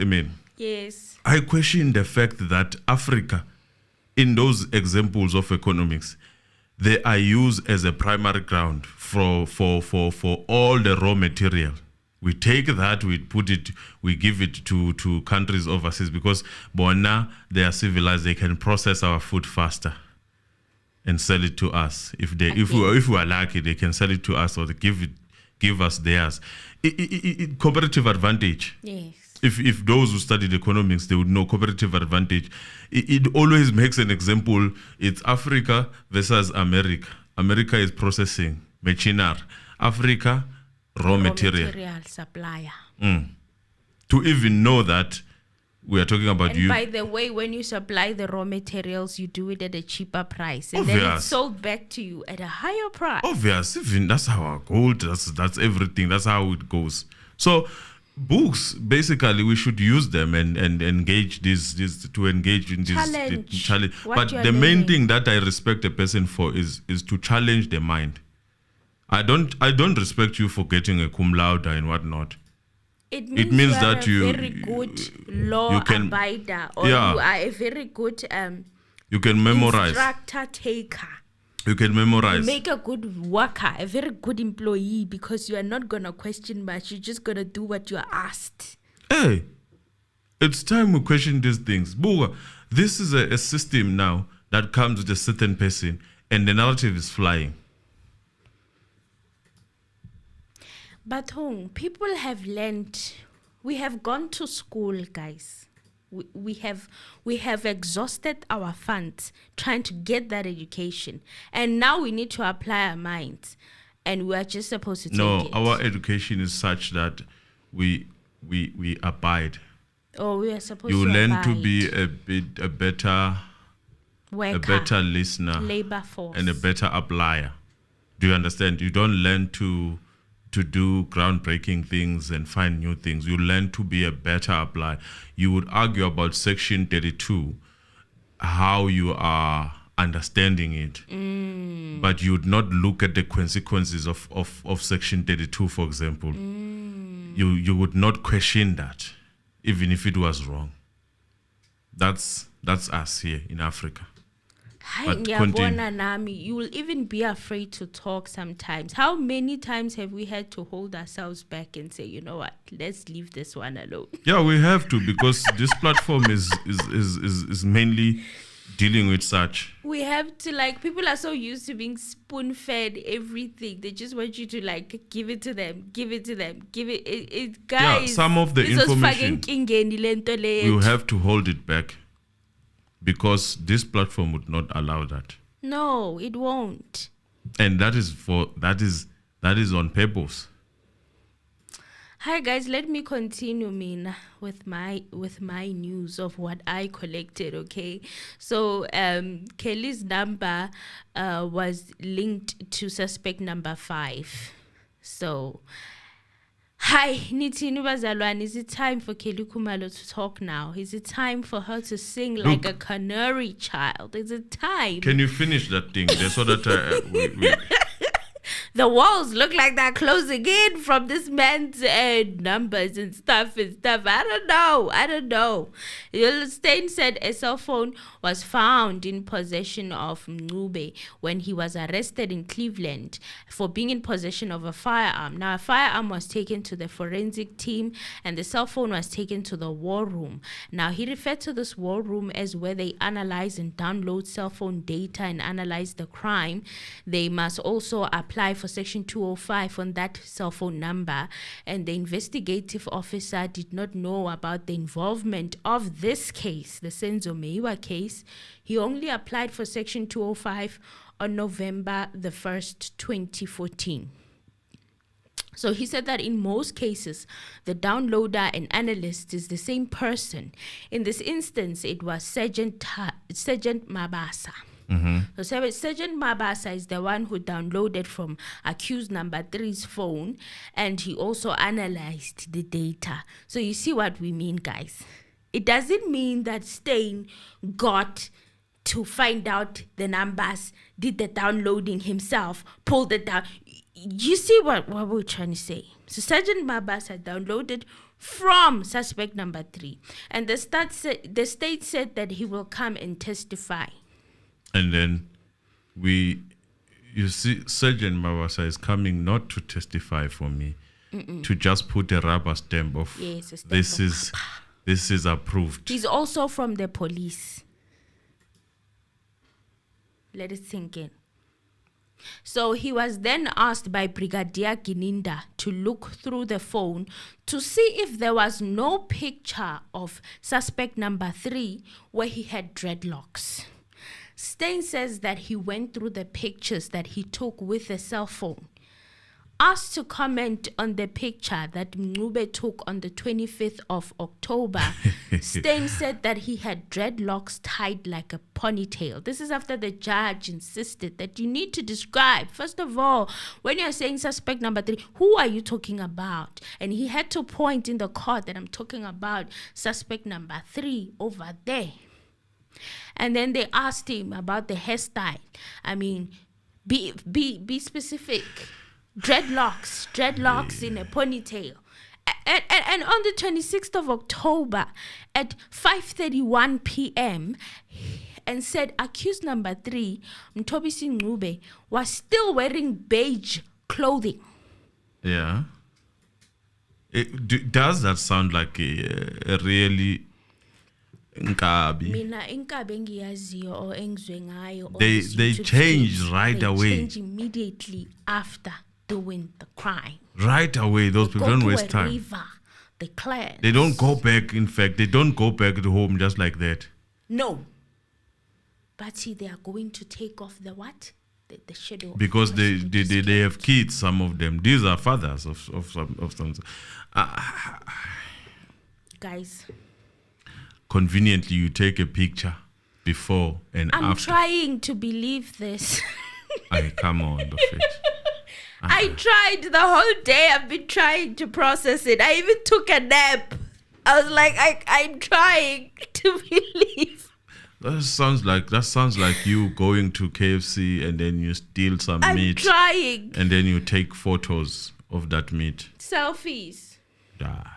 yes,
I question the fact that Africa, in those examples of economics, they are used as a primary ground for all the raw material. We take that, we give it to countries overseas because Bona, they are civilized, they can process our food faster and sell it to us. If we are lucky, they can sell it to us or they give us theirs. Comparative advantage.
Yes.
If those who studied economics, they would know comparative advantage. It always makes an example. It's Africa versus America. America is processing, machinery. Africa, raw material
supplier.
To even know that we are talking about
and
you.
By the way, when you supply the raw materials, you do it at a cheaper price, and then it's sold back to you at a higher price.
Obvious, even that's how our gold. That's everything. That's how it goes. So, books basically we should use them and engage this to engage in this challenge. But the main thing that I respect a person for is to challenge the mind. I don't respect you for getting a cum laude and whatnot.
It means you are
that
a very good law abider, or you are a very good
you can memorize
instructor taker.
You can memorize.
You make a good worker, a very good employee, because you are not gonna question much. You're just gonna do what you are asked.
Hey, it's time we question these things. Buga, this is a system now that comes with a certain person, and the narrative is flying.
But people have learned. We have gone to school, guys. We have exhausted our funds trying to get that education, and now we need to apply our minds, and we are just supposed to take it.
No, our education is such that we abide.
Oh, we are supposed
to. You learn
abide.
To be a better worker, a better listener,
labor force,
and a better applier. Do you understand? You don't learn to do groundbreaking things and find new things. You learn to be a better applier. You would argue about Section 32. how you are understanding it. But you would not look at the consequences of Section 32, for example. You would not question that, even if it was wrong. That's us here in Africa.
Hi, ngiyabona nami, you will even be afraid to talk sometimes. How many times have we had to hold ourselves back and say, you know what, let's leave this one alone?
Yeah, we have to, because this platform is mainly dealing with such.
We have to, like, people are so used to being spoon-fed everything. They just want you to, like, give it to them, give it, guys.
Yeah, some of the information,
you
you have to hold it back, because this platform would not allow that.
No, it won't.
And that is on purpose.
Hi guys, let me continue with my news of what I collected, okay? So Kelly's number was linked to suspect number 5. So hi, Nitini Bazalwan, is it time for Kelly Kumalo to talk now? Is it time for her to sing like a canary child? Is it time?
Can you finish that thing there so that we
the walls look like they're closing in from this man's numbers and stuff. I don't know. Stain said a cell phone was found in possession of Mkhize when he was arrested in Cleveland for being in possession of a firearm. Now, a firearm was taken to the forensic team and the cell phone was taken to the war room. Now, he referred to this war room as where they analyze and download cell phone data and analyze the crime. They must also apply for Section 205 on that cell phone number, and the investigative officer did not know about the involvement of this case, the Senzo Meyiwa case. He only applied for Section 205 on November the 1st, 2014. So he said that in most cases, the downloader and analyst is the same person. In this instance, it was Sergeant Mabasa. So Sergeant Mabasa is the one who downloaded from accused number 3's phone, and he also analyzed the data. So you see what we mean, guys. It doesn't mean that Stain got to find out the numbers, did the downloading himself, pulled it down. You see what we're trying to say. So Sergeant Mabasa downloaded from suspect number 3, and the state said that he will come and testify.
And then you see, Sergeant Mabasa is coming not to testify for me, to just put a rubber stamp of this is approved.
He's also from the police. Let it sink in. So he was then asked by Brigadier Gininda to look through the phone to see if there was no picture of suspect number 3 where he had dreadlocks. Stain says that he went through the pictures that he took with the cell phone. Asked to comment on the picture that Mkhize took on the 25th of October, Stain said that he had dreadlocks tied like a ponytail. This is after the judge insisted that you need to describe, first of all, when you're saying suspect number 3, who are you talking about? And he had to point in the court that I'm talking about suspect number 3 over there. And then they asked him about the hairstyle. I mean, be specific. Dreadlocks in a ponytail. And on the 26th of October at 5:31 p.m., and said accused number 3, Mthobisi Mkhize, was still wearing beige clothing.
Yeah. Does that sound like a really Nkabi? They changed right away.
They changed immediately after doing the crime.
Right away, those people don't waste time. They don't go back. In fact, they don't go back to home just like that.
No. But see, they are going to take off the what? The shadow.
Because they have kids, some of them. These are fathers of some.
Guys.
Conveniently, you take a picture before and after.
I'm trying to believe this.
Come on, the face.
I tried the whole day. I've been trying to process it. I even took a nap. I was like, I'm trying to believe.
That sounds like you going to KFC and then you steal some
I'm
meat
trying.
and then you take photos of that meat.
Selfies.
Ah.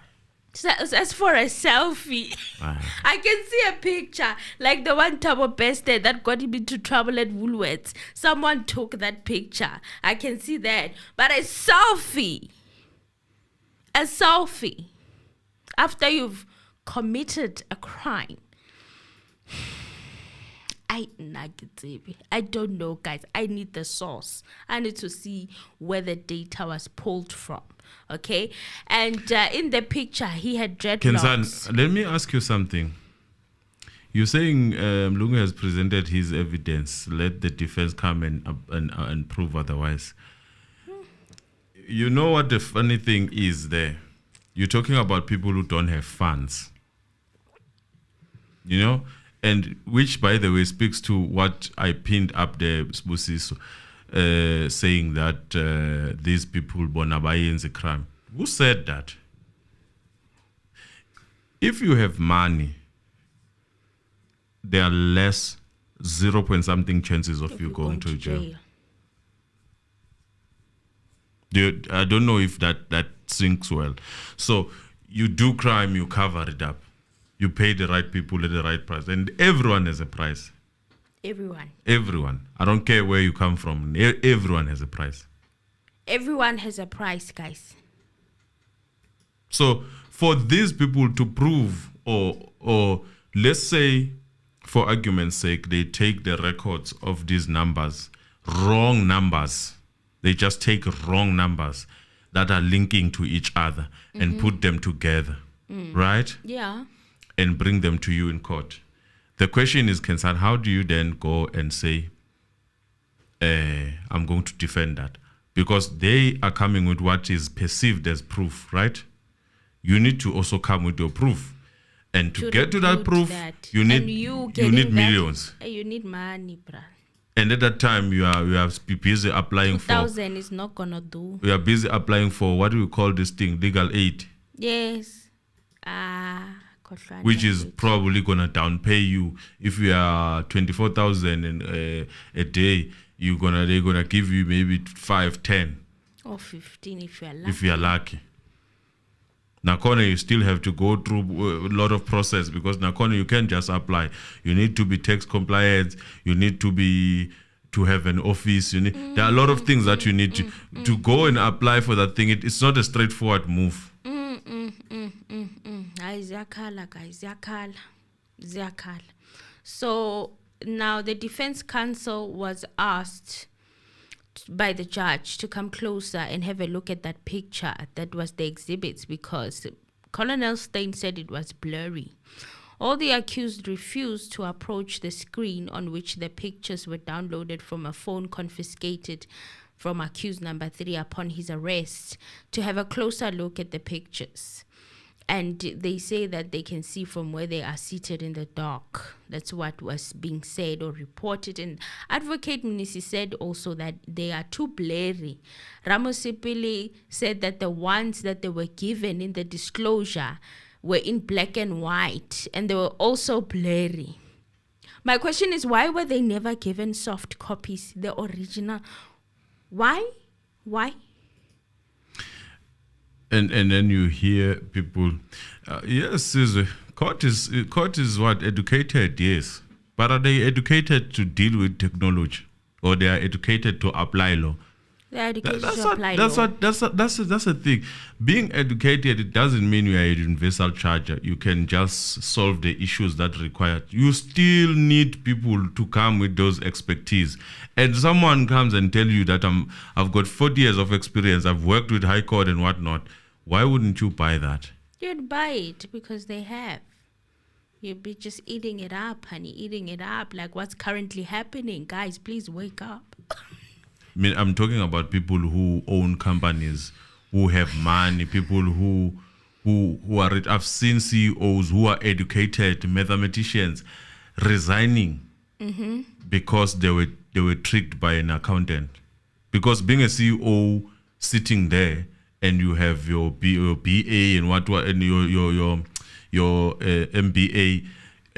As for a selfie, I can see a picture like the one Tabo bested that got him into trouble at Woolworths. Someone took that picture. I can see that. But a selfie after you've committed a crime. I don't know, guys. I need the source. I need to see where the data was pulled from. Okay, and in the picture he had dreadlocks.
Kenzan, let me ask you something. You're saying Lungu has presented his evidence. Let the defense come and prove otherwise. You know what the funny thing is there? You're talking about people who don't have funds. You know? And which, by the way, speaks to what I pinned up there, Sbusiso, saying that these people bonabaye in the crime. Who said that? If you have money, there are less 0 point something chances of you going to jail. I don't know if that sinks well. So you do crime, you cover it up. You pay the right people at the right price. And everyone has a price. Everyone. I don't care where you come from. Everyone has a price.
Everyone has a price, guys.
So for these people to prove, or let's say, for argument's sake, they take the records of these numbers, wrong numbers. They just take wrong numbers that are linking to each other and put them together. Right?
Yeah.
And bring them to you in court. The question is, Kensan, how do you then go and say, I'm going to defend that? Because they are coming with what is perceived as proof, right? You need to also come with your proof. And to get to that proof, you need millions.
You need money, bruh.
And at that time, you are busy applying for...
2,000 is not going to do.
We are busy applying for, what do we call this thing? Legal aid.
Yes.
Which is probably going to downpay you. If you are 24,000 a day, they're gonna give you maybe 5, 10.
Or 15 if you are lucky.
If you are lucky. Nakona, you still have to go through a lot of process, because Nakona, you can't just apply. You need to be tax compliant. You need to have an office. You need there are a lot of things that you need to go and apply for that thing. It's not a straightforward move.
So now the defense counsel was asked by the judge to come closer and have a look at that picture that was the exhibits, because Colonel Stein said it was blurry. All the accused refused to approach the screen on which the pictures were downloaded from a phone confiscated from accused number 3 upon his arrest to have a closer look at the pictures. And they say that they can see from where they are seated in the dock. That's what was being said or reported. And Advocate Mnisi said also that they are too blurry. Ramosipili said that the ones that they were given in the disclosure were in black and white, and they were also blurry. My question is, why were they never given soft copies, the original? Why?
And then you hear people, yes, court is what, educated, yes. But are they educated to deal with technology, or they are educated to apply law?
They're educated to apply law.
That's the thing. Being educated, it doesn't mean you are a universal charger. You can just solve the issues that require. You still need people to come with those expertise. And someone comes and tell you that I've got 40 years of experience, I've worked with High Court and whatnot. Why wouldn't you buy that?
You'd buy it because they have. You'd be just eating it up, honey, eating it up. Like what's currently happening. Guys, please wake up.
I mean, I'm talking about people who own companies, who have money, people who are. I've seen CEOs who are educated, mathematicians, resigning because they were tricked by an accountant. Because being a CEO, sitting there, and you have your BA and what and your MBA,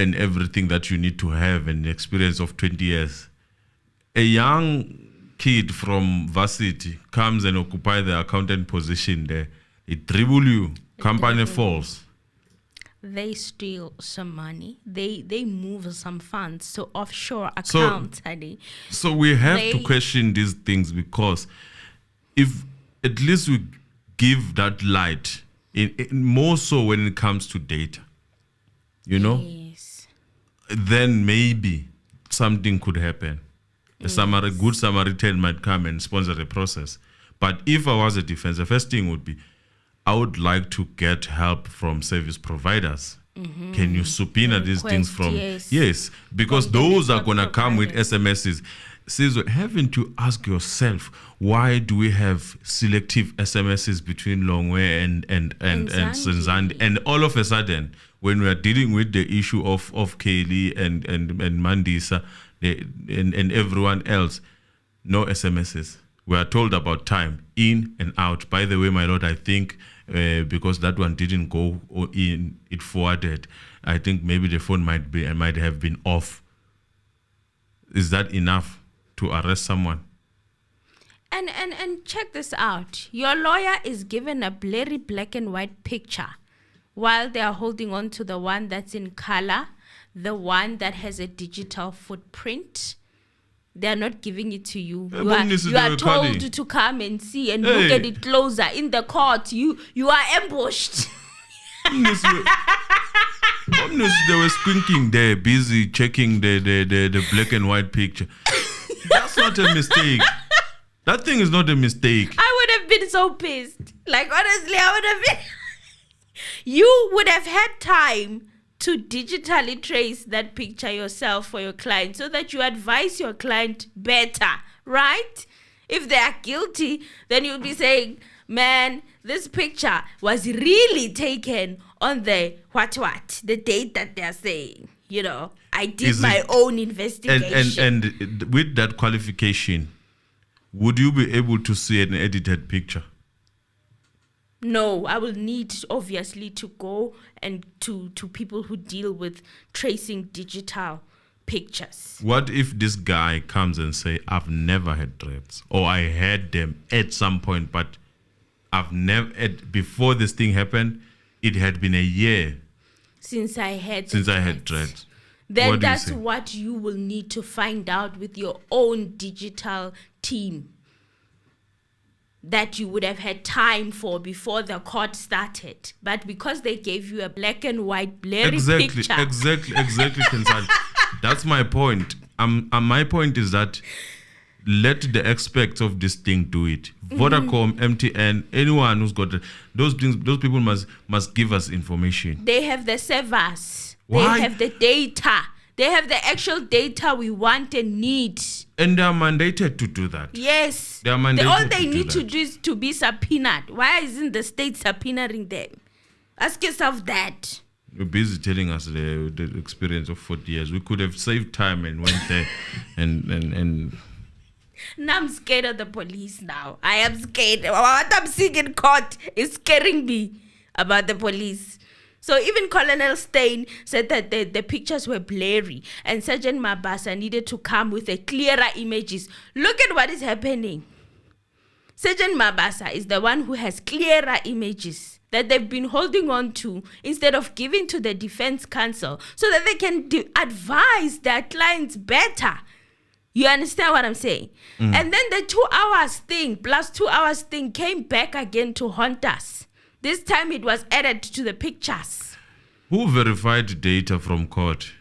and everything that you need to have, an experience of 20 years. A young kid from varsity comes and occupy the accountant position there. It dribble you. Company falls.
They steal some money. They move some funds to offshore accounts, honey.
So we have to question these things, because if at least we give that light, in more so when it comes to data,
Yes.
then maybe something could happen. A good Samaritan might come and sponsor the process. But if I was a defense, the first thing would be, I would like to get help from service providers. Can you subpoena these things from? Yes, because
From the
those are
network
going to come with
providers.
SMSs. Senzo, haven't you asked yourself, why do we have selective SMSs between Longwe and Senzandi? And all of a sudden, when we are dealing with the issue of Kaylee and Mandisa and everyone else, no SMSs. We are told about time, in and out. By the way, my lord, I think because that one didn't go in, it forwarded. I think maybe the phone might have been off. Is that enough to arrest someone?
And check this out. Your lawyer is given a blurry black and white picture while they are holding on to the one that's in color, the one that has a digital footprint. They are not giving it to you. You are told to come and see and look at it closer. In the court, you are ambushed.
They were squinting there, busy checking the black and white picture. That's not a mistake. That thing is not a mistake.
I would have been so pissed. Like, honestly, I would have been. You would have had time to digitally trace that picture yourself for your client so that you advise your client better, right? If they are guilty, then you'll be saying, man, this picture was really taken on the the date that they're saying. I did my own investigation.
And with that qualification, would you be able to see an edited picture?
No, I will need, obviously, to go and to people who deal with tracing digital pictures.
What if this guy comes and say, I've never had dreads, or I had them at some point, but I've never, before this thing happened, it had been a year
since I had
dreads.
Then that's what you will need to find out with your own digital team that you would have had time for before the court started. But because they gave you a black and white blurry picture.
Exactly, Kensal. That's my point. My point is that let the experts of this thing do it. Vodacom, MTN, anyone who's got those things, those people must give us information.
They have the servers.
Why?
They have the data. They have the actual data we want and need.
And they are mandated to do that.
Yes.
They are mandated
All they
to
need
do
to do is to be subpoenaed. Why isn't the state subpoenaing them? Ask yourself that.
You're busy telling us the experience of 40 years. We could have saved time and went there and
Now I'm scared of the police now. I am scared. What I'm seeing in court is scaring me about the police. So even Colonel Stein said that the pictures were blurry and Sergeant Mabasa needed to come with a clearer images. Look at what is happening. Sergeant Mabasa is the one who has clearer images that they've been holding on to instead of giving to the defense counsel so that they can advise their clients better. You understand what I'm saying? And then the 2 hours thing plus 2 hours thing came back again to haunt us. This time it was added to the pictures.
Who verified data from court?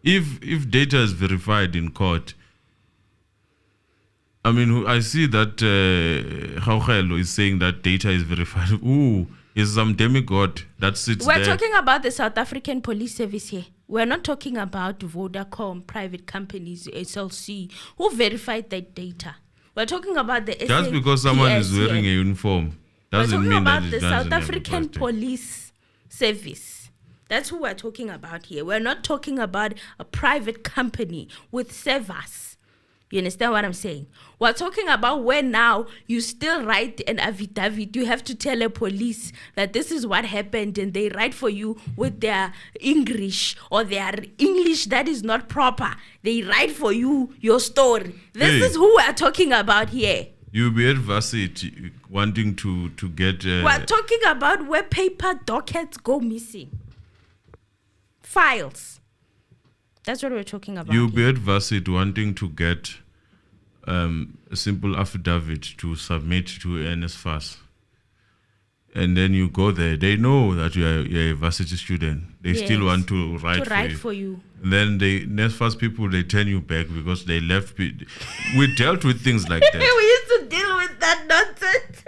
If data is verified in court, I mean, I see that Haukelo is saying that data is verified. Ooh, is some demigod that sits there.
We're talking about the South African Police Service here. We're not talking about Vodacom, private companies, SLC, who verified that data. We're talking about the
Just because someone is wearing a uniform doesn't mean that
the South African Police Service. That's who we're talking about here. We're not talking about a private company with servers. You understand what I'm saying? We're talking about where now you still write an affidavit. You have to tell a police that this is what happened, and they write for you with their English or their English that is not proper. They write for you your story. This is who we're talking about here.
You'll be at varsity wanting to get...
We're talking about where paper dockets go missing. Files. That's what we're talking about.
You'll be at varsity wanting to get a simple affidavit to submit to NSFAS. And then you go there. They know that you're a varsity student. They still want to write
for you.
And then the NSFAS people, they turn you back because they left. We dealt with things like that.
We used to deal with that nonsense.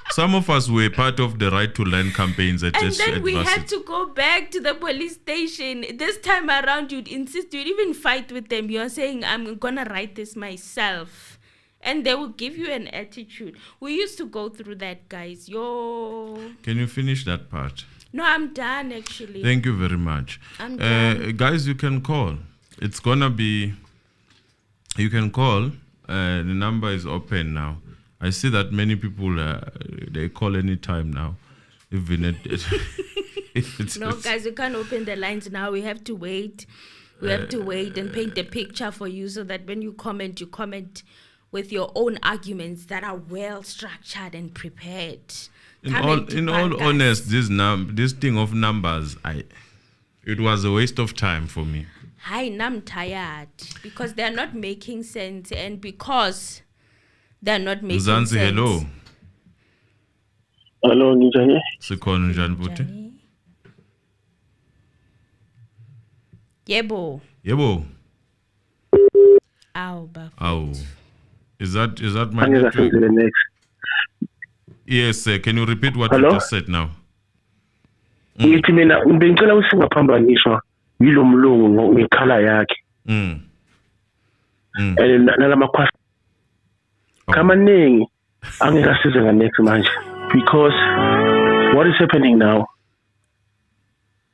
Some of us were part of the Right to Learn campaigns at
And then we
varsity.
had to go back to the police station. This time around, you'd insist, you'd even fight with them. You're saying, I'm going to write this myself. And they will give you an attitude. We used to go through that, guys.
Can you finish that part?
No, I'm done, actually.
Thank you very much.
I'm done.
Guys, you can call. It's going to be... You can call. The number is open now. I see that many people, they call any time now. Even
No, guys, we can't open the lines now. We have to wait. We have to wait and paint a picture for you so that when you comment with your own arguments that are well structured and prepared.
In all honesty, this thing of numbers, it was a waste of time for me.
Hi, I'm tired because they're not making sense, and because they're not making
Mzansi,
sense.
hello.
Hello, Njani.
Sikhona njani buti?
Yebo. Ow, but
Ow. Is that my network? Yes, sir. Can you repeat what you just said now?
Ngithi mina bengicela usingaphambaniswa yilo mlungu ngekhala yakhe. Nalamakhwasa kamaningi angeke asize nganext manje because what is happening now?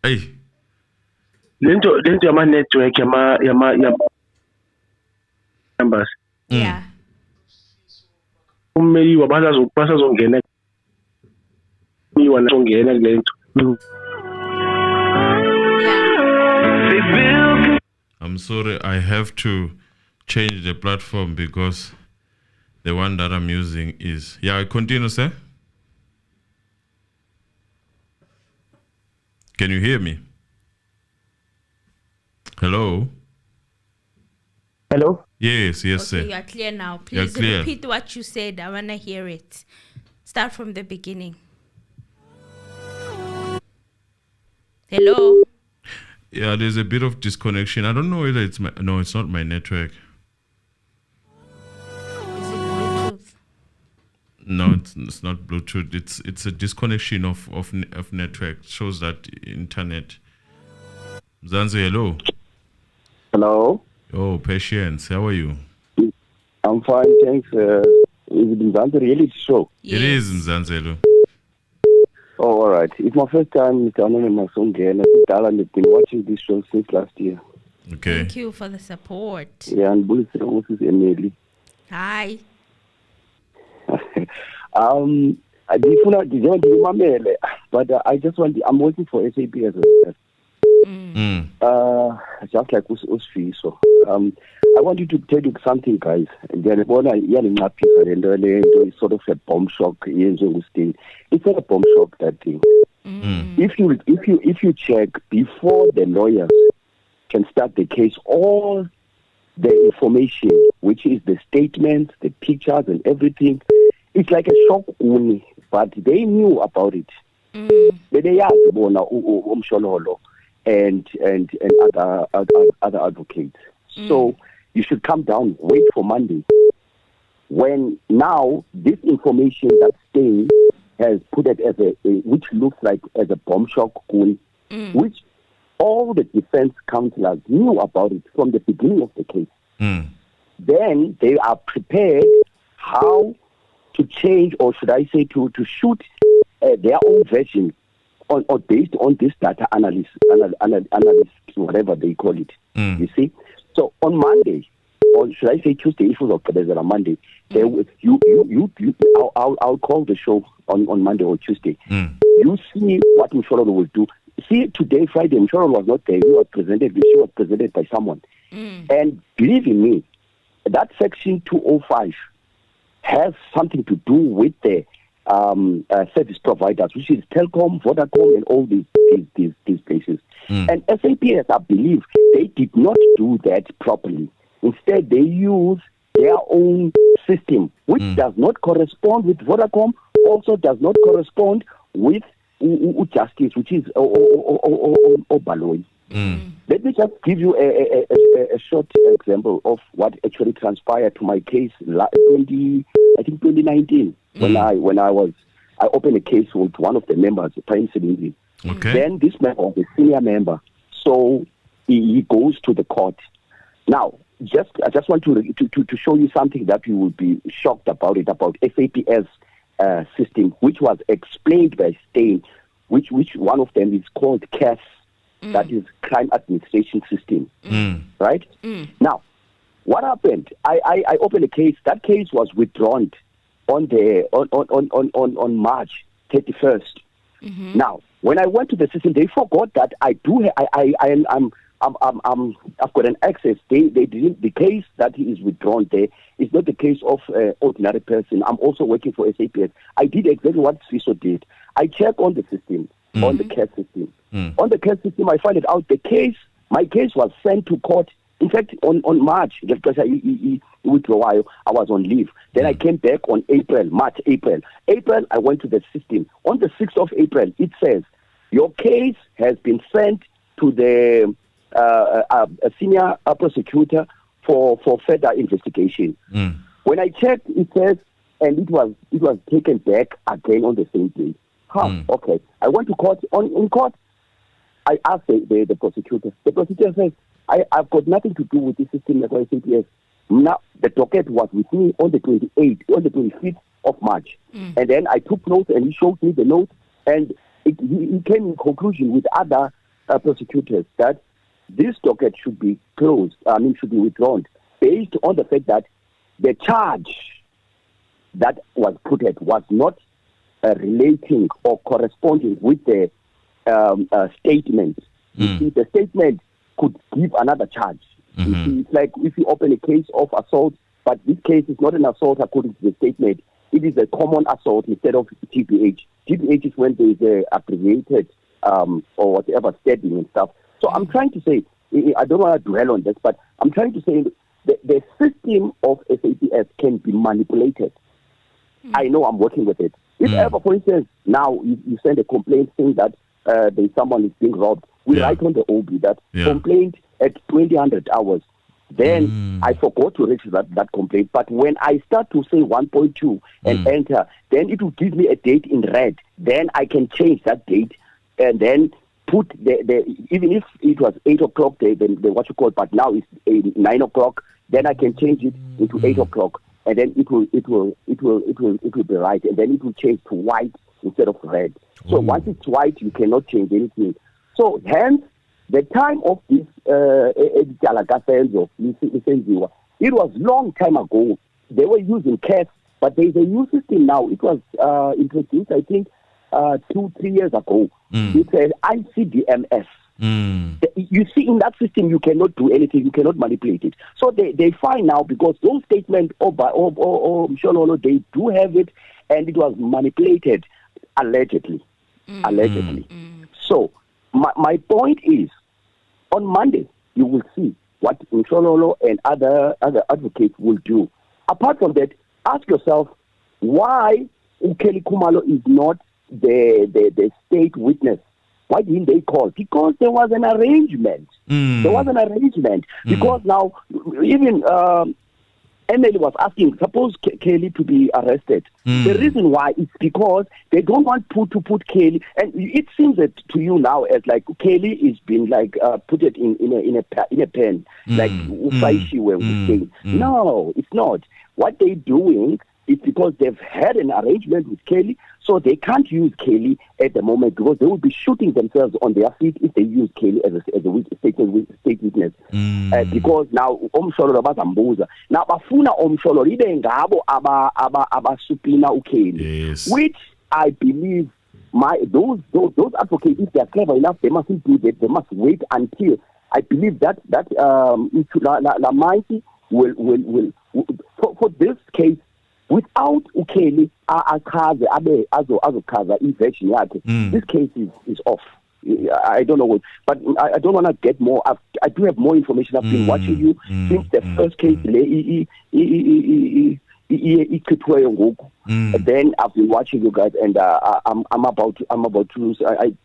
Hey.
Lento yama network yama numbers.
Yeah.
Meyiwa basazongena Meyiwa nasongena lento.
I'm sorry, I have to change the platform because the one that I'm using is... Yeah, continue, sir. Can you hear me? Hello?
Hello?
Yes, sir.
You are clear now. Please repeat what you said. I want to hear it. Start from the beginning. Hello?
Yeah, there's a bit of disconnection. I don't know whether it's my... No, it's not my network.
Is it Bluetooth?
No, it's not Bluetooth. It's a disconnection of network. It shows that internet. Zanzi, hello.
Hello.
Oh, Patience, how are you?
I'm fine, thanks. Is it Mzansi reality show?
Yes.
It is Mzansi, hello.
Oh, all right. It's my first time Mr. Anonymous again. I've been watching this show since last year.
Okay.
Thank you for the support.
Yeah, and Bullet is Emily.
Hi.
But I just want, I'm waiting for SAP as well. Just like Usfiso. I want you to tell you something, guys. It's sort of a bomb shock. It's not a bomb shock, that thing. If you check before the lawyers can start the case, all the information, which is the statements, the pictures, and everything, it's like a shock only. But they knew about it. They asked Umshololo and other advocates. So you should come down, wait for Monday. When now this information that's staying has put it as which looks like as a bomb shock, which all the defense counselors knew about it from the beginning of the case. Then they are prepared how to change, or should I say to shoot their own version or based on this data analysis, whatever they call it. You see? So on Monday, or should I say Tuesday, if it was on Monday, I'll call the show on Monday or Tuesday. You see what Msholo will do. See, today, Friday, Msholo was not there. She was presented by someone. And believe in me, that section 205 has something to do with the service providers, which is Telkom, Vodacom, and all these places. And SAPS, I believe, they did not do that properly. Instead, they use their own system, which does not correspond with Vodacom, also does not correspond with Justice, which is Obaloi. Let me just give you a short example of what actually transpired to my case. 2019, when I opened a case with one of the members, Prince Lindsay.
Okay.
Then this member was a senior member, so he goes to the court. Now, I just want to show you something that you will be shocked about SAPS system, which was explained by Stein, which one of them is called CAS, that is Crime Administration System, right? Now, what happened? I opened a case. That case was withdrawn on March 31st. Now, when I went to the system, they forgot that I've got an access. They didn't. The case that is withdrawn there is not the case of ordinary person. I'm also working for SAPS. I did exactly what CISO did. I checked on the system, on the CAS system. On the CAS system, I find it out. My case was sent to court. In fact, on March, because I was on leave. Then I came back on March, April. I went to the system. On the 6th of April, it says, your case has been sent to the senior prosecutor for further investigation. When I checked, it says, and it was taken back again on the same day. Okay. I went to court. In court, I asked the prosecutor. The prosecutor says, I've got nothing to do with this system at SAPS. Now, the docket was with me on the 25th of March. And then I took notes and he showed me the notes, and he came in conclusion with other prosecutors that this docket should be should be withdrawn based on the fact that the charge that was put at was not relating or corresponding with the statement. You see, the statement could give another charge. You see, it's like if you open a case of assault, but this case is not an assault according to the statement. It is a common assault instead of GBH. GBH is when there is a abbreviated or whatever stabbing and stuff. So I'm trying to say, I don't want to dwell on this, but I'm trying to say the system of SAPS can be manipulated. I know I'm working with it. If ever, for instance, now you send a complaint saying that there's someone is being robbed, we write on the OB that complaint at 2000 hours. Then I forgot to register that complaint. But when I start to say 1.2 and enter, then it will give me a date in red. Then I can change that date and then put the even if it was 8 o'clock, the what you call, but now it's 9 o'clock. Then I can change it into 8 o'clock, and then it will be right, and then it will change to white instead of red. So once it's white, you cannot change anything. So hence, the time of this Senzo Meyiwa, it was long time ago. They were using CAS, but there is a new system now. It was introduced, I think, 2-3 years ago. It's an ICDMS. You see, in that system, you cannot do anything. You cannot manipulate it. So they find now, because those statements, Mshololo, they do have it, and it was manipulated allegedly. So my point is, on Monday, you will see what Mshololo and other advocates will do. Apart from that, ask yourself why Ukeli Khumalo is not the state witness. Why didn't they call? Because there was an arrangement. There was an arrangement. Because now, even Emily was asking, suppose Kelly to be arrested. The reason why is because they don't want to put Kelly, and it seems that to you now as like Kelly is being like put it in a pen, like Ufaishi where we say. No, it's not. What they're doing, it's because they've had an arrangement with Kelly, so they can't use Kelly at the moment because they will be shooting themselves on their feet if they use Kelly as a state witness. Because now umsholo bazambuza now bafuna umsholo libe ngabo abasupina uKelly, which I believe those advocates, if they are clever enough, they mustn't do that. They must wait until I believe that Mighty will for this case without uKelly azochaza inversion yakhe. This case is off. I don't know what, but I don't want to get more. I do have more information. I've been watching you since the first case. Then I've been watching you guys, and I'm about to. I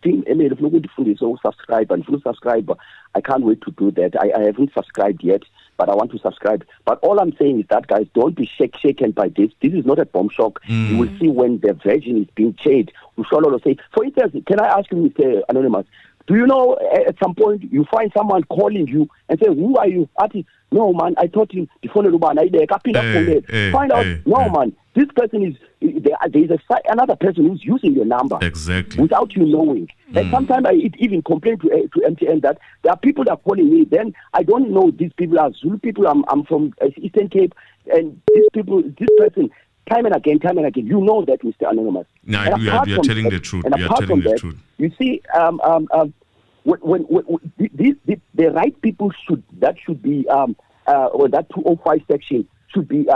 think if you want to subscribe and subscribe, I can't wait to do that. I haven't subscribed yet, but I want to subscribe. But all I'm saying is that, guys, don't be shaken by this. This is not a bomb shock. You will see when the version is being changed. Say, for instance, can I ask you, Mr. Anonymous? Do you know at some point you find someone calling you and say, "Who are you?" No, man, I thought him. Find out. No, man, this person is. There is another person who's using your number without you knowing. And sometimes I even complain to MTN that there are people that are calling me. Then I don't know these people are Zulu people. I'm from Eastern Cape, and this person. Time and again, you know that, Mr. Anonymous.
No, we are telling the truth.
And apart from that, you see, when the right people should be or that 205 section should be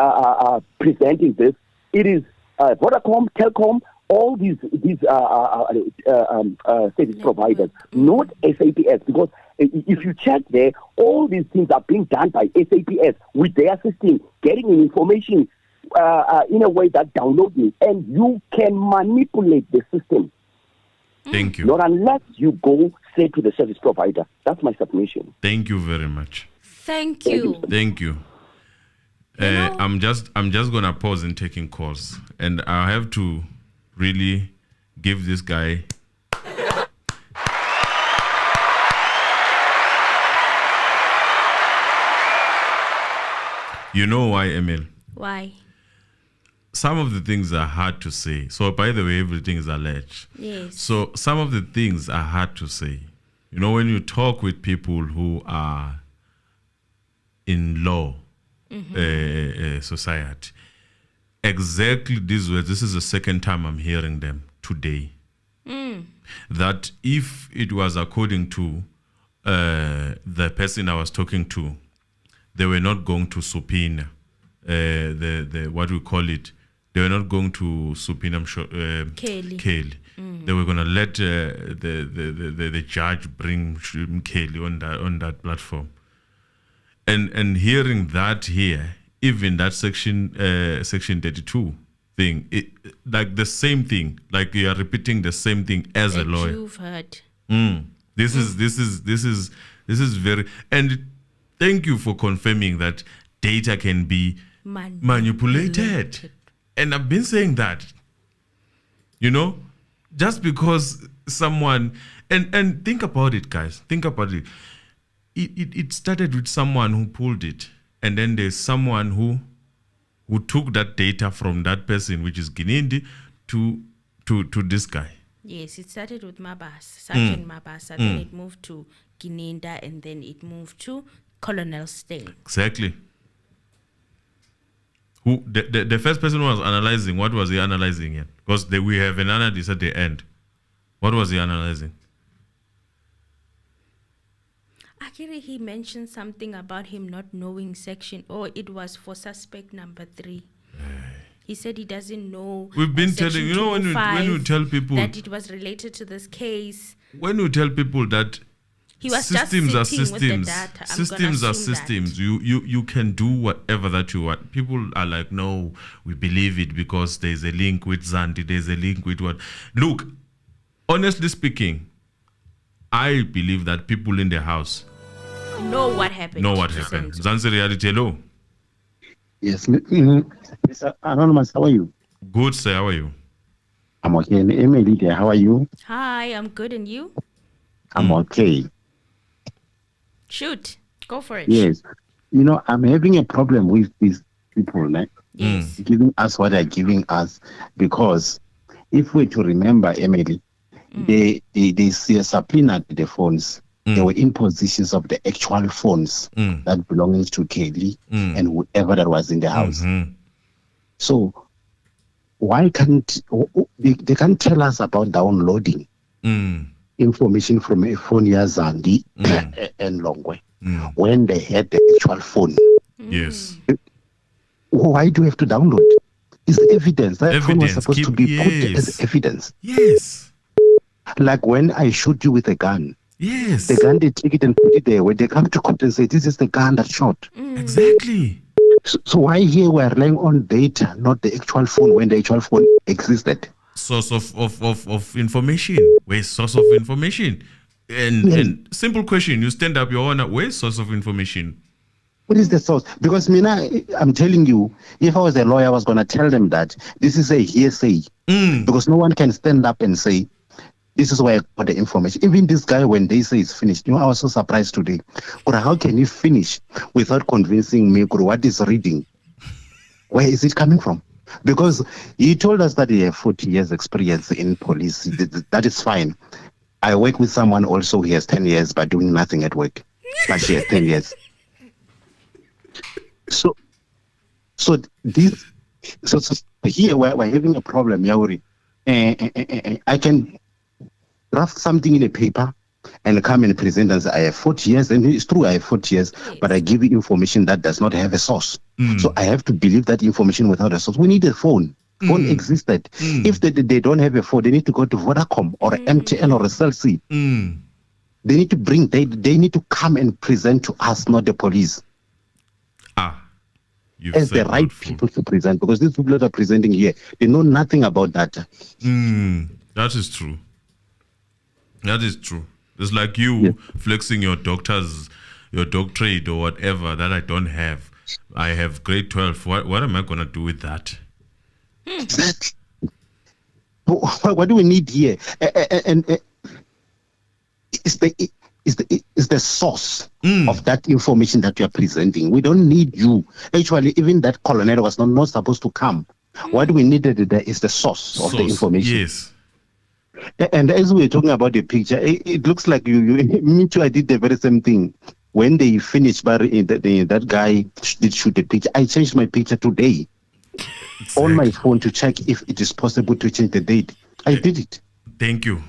presenting this. It is Vodacom, Telcom, all these service providers, not SAPS, because if you check there, all these things are being done by SAPS with their system, getting information in a way that downloads it, and you can manipulate the system.
Thank you.
Not unless you go say to the service provider. That's my submission.
Thank you very much.
Thank you.
Thank you. I'm just gonna pause in taking calls, and I have to really give this guy. You know why, Emil?
Why?
Some of the things are hard to say. So, by the way, everything is alleged.
Yes.
So, some of the things are hard to say. You know, when you talk with people who are in law society, exactly these words, this is the second time I'm hearing them today. That if it was according to the person I was talking to, they were not going to subpoena the what we call it. They were not going to subpoena Kelly. They were going to let the judge bring Kelly on that platform. And hearing that here, even that section 32 thing, like the same thing, like you are repeating the same thing as a lawyer.
You've heard.
This is very, and thank you for confirming that data can be manipulated. And I've been saying that, you know, just because someone, and think about it, guys, think about it. It started with someone who pulled it, and then there's someone who took that data from that person, which is Ginindi, to this guy.
Yes, it started with Sergeant Mabasa, then it moved to Gininda, and then it moved to Colonel Stain.
Exactly. Who the first person who was analyzing, what was he analyzing here? Because we have an analyst at the end. What was he analyzing?
Actually, he mentioned something about him not knowing section, or it was for suspect number 3. He said he doesn't know.
We've been telling, you know, when you tell people
that it was related to this case.
When you tell people that
he was
systems
just
are
sitting
systems,
with the data.
systems are systems. You can do whatever that you want. People are like, no, we believe it because there's a link with Zandi, there's a link with what. Look, honestly speaking, I believe that people in the house
know what happened.
Zanzi reality, hello.
Yes, Mr. Anonymous, how are you?
Good, sir. How are you?
I'm okay. Emily there, how are you?
Hi, I'm good, and you?
I'm okay.
Shoot, go for it.
Yes. You know, I'm having a problem with these people. giving us what they're giving us, because if we're to remember, Emily, they subpoenaed the phones. They were in positions of the actual phones that belonging to Kelly and whoever that was in the house. So why can't they can't tell us about downloading information from a phone Zandi and Longwe when they had the actual phone?
Yes.
Why do we have to download? It's evidence. That phone was supposed to be put as evidence.
Yes.
Like when I shoot you with a gun.
Yes.
The gun, they take it and put it there. When they come to court and say, this is the gun that shot.
Exactly.
So why here we're relying on data, not the actual phone, when the actual phone existed?
Source of information. Where's source of information? And simple question, you stand up, Your Honor, where's source of information?
What is the source? Because Mina, I'm telling you, if I was a lawyer, I was going to tell them that this is a hearsay. Because no one can stand up and say, this is where I got the information. Even this guy, when they say it's finished, I was so surprised today. How can you finish without convincing me what is reading? Where is it coming from? Because he told us that he has 40 years experience in police. That is fine. I work with someone also who has 10 years but doing nothing at work. But she has 10 years. So here we're having a problem, Yauri. I can draft something in a paper and come and present and say, I have 40 years, and it's true, I have 40 years, but I give you information that does not have a source. So I have to believe that information without a source. We need a phone. Phone existed. If they don't have a phone, they need to go to Vodacom or MTN or a Cell C. They need to they need to come and present to us, not the police. As the right people to present, because these people that are presenting here, they know nothing about that.
That is true. That is true. It's like you flexing your doctorate or whatever that I don't have. I have grade 12. What am I going to do with that?
Exactly. What do we need here? And it's the source of that information that you are presenting. We don't need you. Actually, even that colonel was not supposed to come. What we needed there is the source of the information.
Yes.
And as we were talking about the picture, it looks like me too, I did the very same thing. When they finished, that guy did shoot the picture. I changed my picture today on my phone to check if it is possible to change the date. I did it.
Thank you.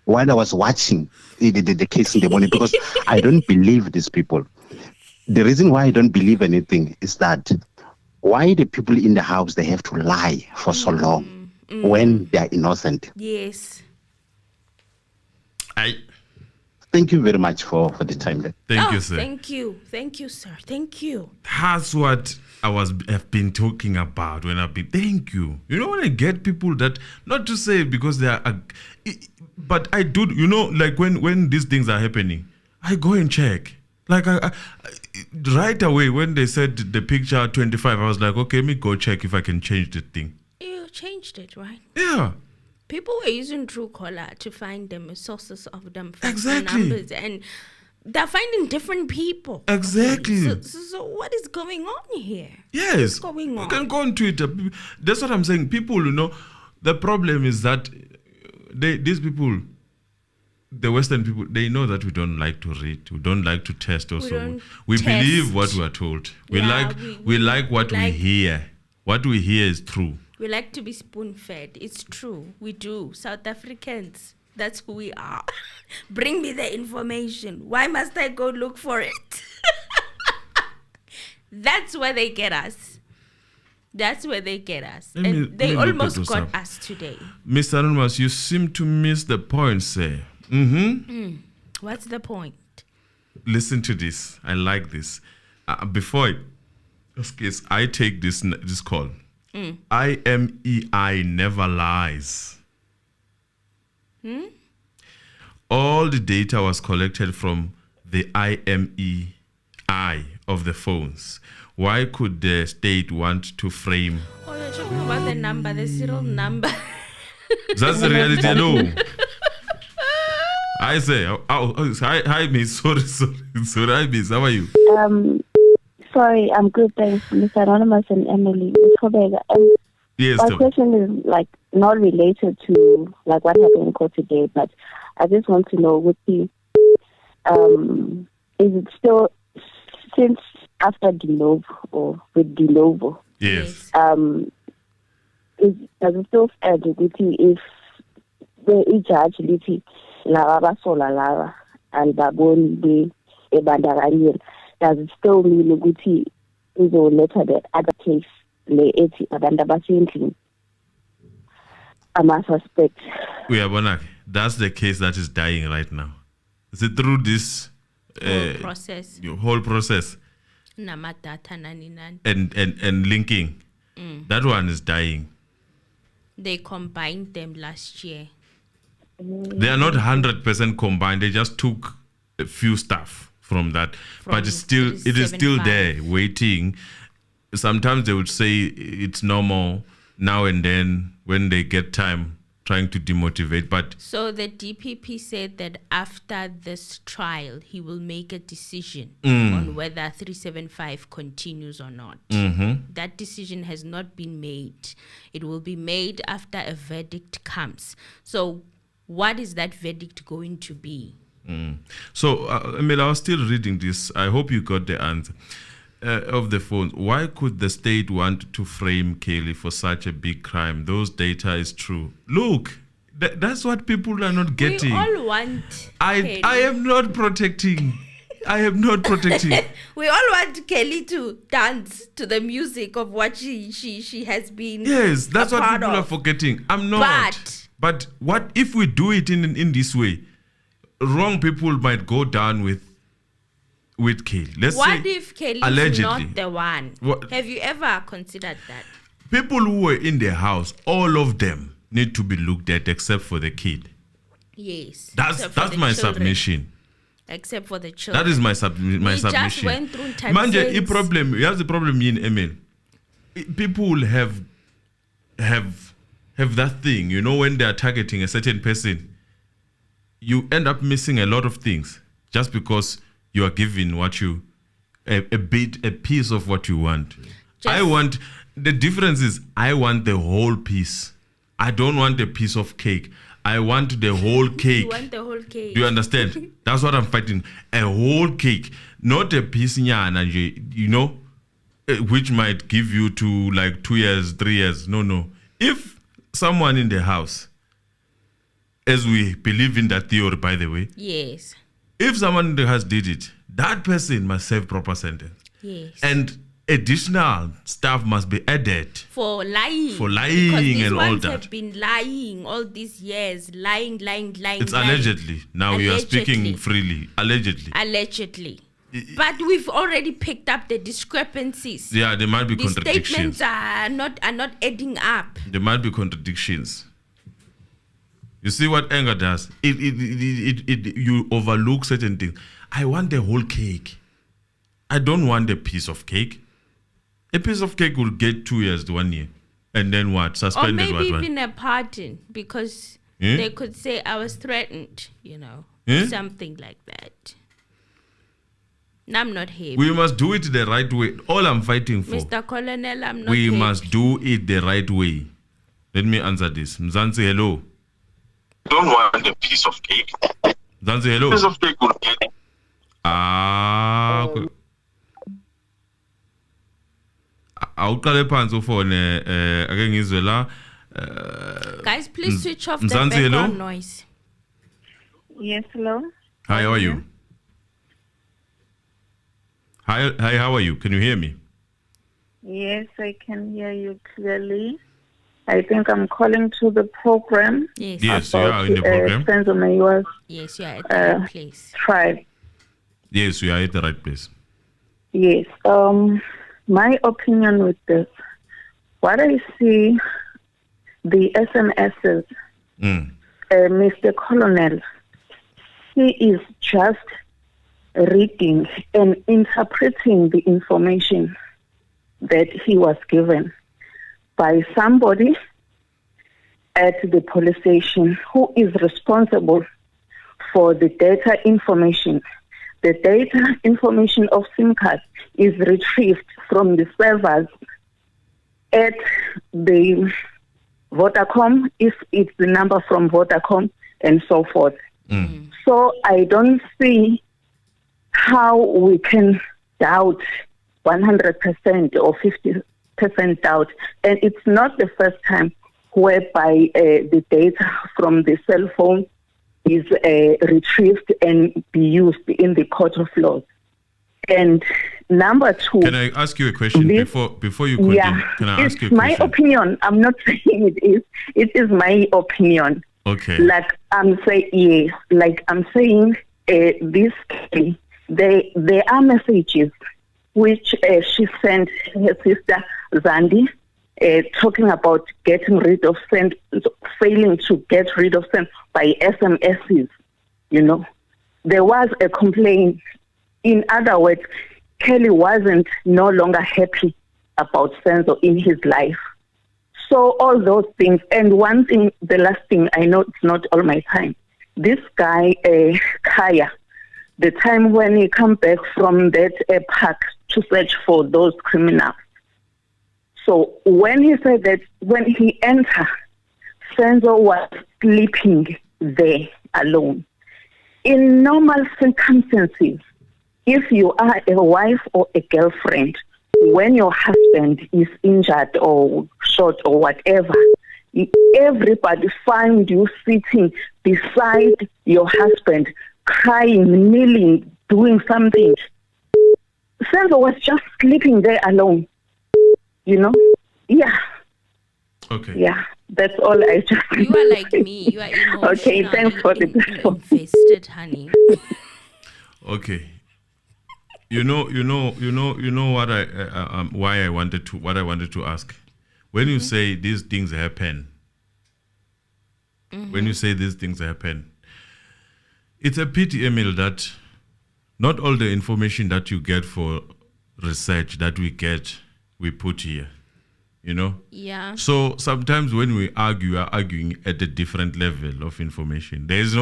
While I was watching the case in the morning, because I don't believe these people. The reason why I don't believe anything is that why the people in the house, they have to lie for so long when they are innocent.
Yes.
Thank you very much for the time.
Thank you, sir.
Thank you, sir. Thank you.
That's what have been talking about when I've been. Thank you. You know, when I get people that, not to say because they are, but I do. You know, like when these things are happening, I go and check. Like I right away when they said the picture 25, I was like, okay, let me go check if I can change the thing.
You changed it, right?
Yeah.
People were using Truecaller to find them sources of them
exactly
numbers, and they're finding different people.
Exactly.
So what is going on here?
Yes.
What's going on?
You can go on Twitter. That's what I'm saying. People, you know, the problem is that these people, the Western people, they know that we don't like to read, we don't like to test also. We believe what we are told. We like what we hear. What we hear is true.
We like to be spoon-fed. It's true. We do. South Africans, that's who we are. Bring me the information. Why must I go look for it? That's where they get us. And they almost got us today.
Mr. Anonymous, you seem to miss the point, sir.
What's the point?
Listen to this. I like this. Before I take this call. IMEI never lies. All the data was collected from the IMEI of the phones. Why could the state want to frame?
Oh, you're talking about the number, the serial number.
That's the reality, I know. I say, hi, Miss. Sorry, Miss. How are you?
Sorry, I'm good, thanks, Mr. Anonymous and Emily.
Yes,
my question is like not related to like what happened in court today, but I just want to know with the is it still since after de novo or with de novo?
Yes.
Does it still fair to if the judge liti lava sola lava and babon de ebandakanyela, does it still mean ukuthi izoletha the other case le ethi abantu abasendlini ama suspect?
That's the case that is dying right now. Is it through this whole process?
Namadata nani.
And linking. That one is dying.
They combined them last year.
They are not 100% combined. They just took a few stuff from that, but it is still there waiting. Sometimes they would say it's normal now and then when they get time, trying to demotivate. But
so the DPP said that after this trial, he will make a decision on whether 375 continues or not. That decision has not been made. It will be made after a verdict comes. So what is that verdict going to be?
So, Emil, I was still reading this. I hope you got the answer of the phone. Why could the state want to frame Kelly for such a big crime? Those data is true. Look, that's what people are not getting.
We all want
I am not protecting. I am not protecting.
We all want Kelly to dance to the music of what she has been.
Yes, that's what people are forgetting. I'm not. But what if we do it in this way? Wrong people might go down with Kelly.
What if Kelly is not the one? Have you ever considered that?
People who were in the house, all of them need to be looked at except for the kid.
Yes.
That's my submission.
Except for the children.
That is my submission.
We just went through time.
Manje, here's the problem in Emil. People will have that thing, when they are targeting a certain person. You end up missing a lot of things just because you are given a piece of what you want. The difference is I want the whole piece. I don't want a piece of cake. I want the whole cake.
You want the whole cake.
Do you understand? That's what I'm fighting. A whole cake, not a piece, which might give you to like 2 years, 3 years. No. If someone in the house, as we believe in that theory, by the way.
Yes.
If someone in the house did it, that person must serve proper sentence.
Yes.
And additional stuff must be added.
For lying.
And all that.
Have been lying all these years. Lying.
It's allegedly. Now you are speaking freely. Allegedly.
But we've already picked up the discrepancies.
Yeah, there might be contradictions.
Statements are not adding up.
There might be contradictions. You see what anger does? You overlook certain things. I want the whole cake. I don't want a piece of cake. A piece of cake will get 2 years to 1 year. And then what? Suspended.
Or maybe even a pardon, because they could say I was threatened, something like that. I'm not happy.
We must do it the right way. All I'm fighting for.
Mr. Colonel, I'm not
We
happy.
must do it the right way. Let me answer this. Mzansi, hello.
Don't want a piece of cake.
Mzansi, hello.
Piece of cake will get it.
Awuqale phansi ufone ake ngizwe la.
Guys, please switch off the
Mzansi,
background
hello?
noise.
Yes, hello.
Hi, how are you? Hi, how are you? Can you hear me?
Yes, I can hear you clearly. I think I'm calling to the program.
Yes.
Yes, you are in the program.
Senzo Meyiwa's
Yes, you are at the right place.
trial.
Yes, you are at the right place.
Yes. My opinion with this, what I see, the SMSs, Mr. Colonel, he is just reading and interpreting the information that he was given by somebody at the police station who is responsible for the data information the data information of SIM cards is retrieved from the servers at the Vodacom, if it's the number from Vodacom, and so forth. So I don't see how we can doubt 100% or 50% doubt. And it's not the first time whereby the data from the cell phone is retrieved and be used in the court of law. And number two...
Can I ask you a question before you continue?
Yeah,
Can I ask you a
it's my
question?
opinion. I'm not saying it is. It is my opinion.
Okay.
Like I'm saying, this there are messages which she sent her sister Zandi, talking about getting rid of send, failing to get rid of send by SMSs. You know, there was a complaint. In other words, Kelly wasn't no longer happy about Senzo in his life. So all those things, and one thing, the last thing, I know it's not all my time. This guy, Kaya, the time when he come back from that park to search for those criminals. So when he said that, when he entered, Senzo was sleeping there alone. In normal circumstances, if you are a wife or a girlfriend, when your husband is injured or shot or whatever, everybody find you sitting beside your husband, crying, kneeling, doing something. Senzo was just sleeping there alone. You know? Yeah.
Okay.
Yeah. That's all I just...
You are like me. You are emotional.
Okay, thanks for the
invested, honey.
Okay. You know what why I wanted to ask. When you say these things happen, it's a pity, Emil, that not all the information that you get for research that we put here. You know?
Yeah.
So sometimes when we argue, we are arguing at a different level of information. There's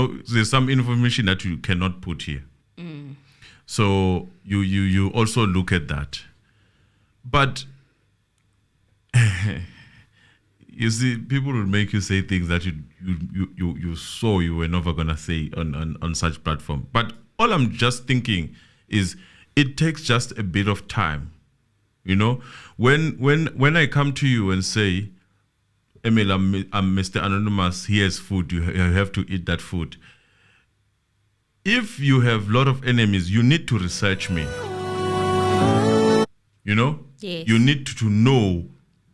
some information that you cannot put here. So you also look at that. But you see, people will make you say things that you saw you were never gonna say on such platform. But all I'm just thinking is it takes just a bit of time. You know, when I come to you and say, Emil, I'm Mr. Anonymous, here's food, you have to eat that food. If you have a lot of enemies, you need to research me. You know?
Yes.
You need to know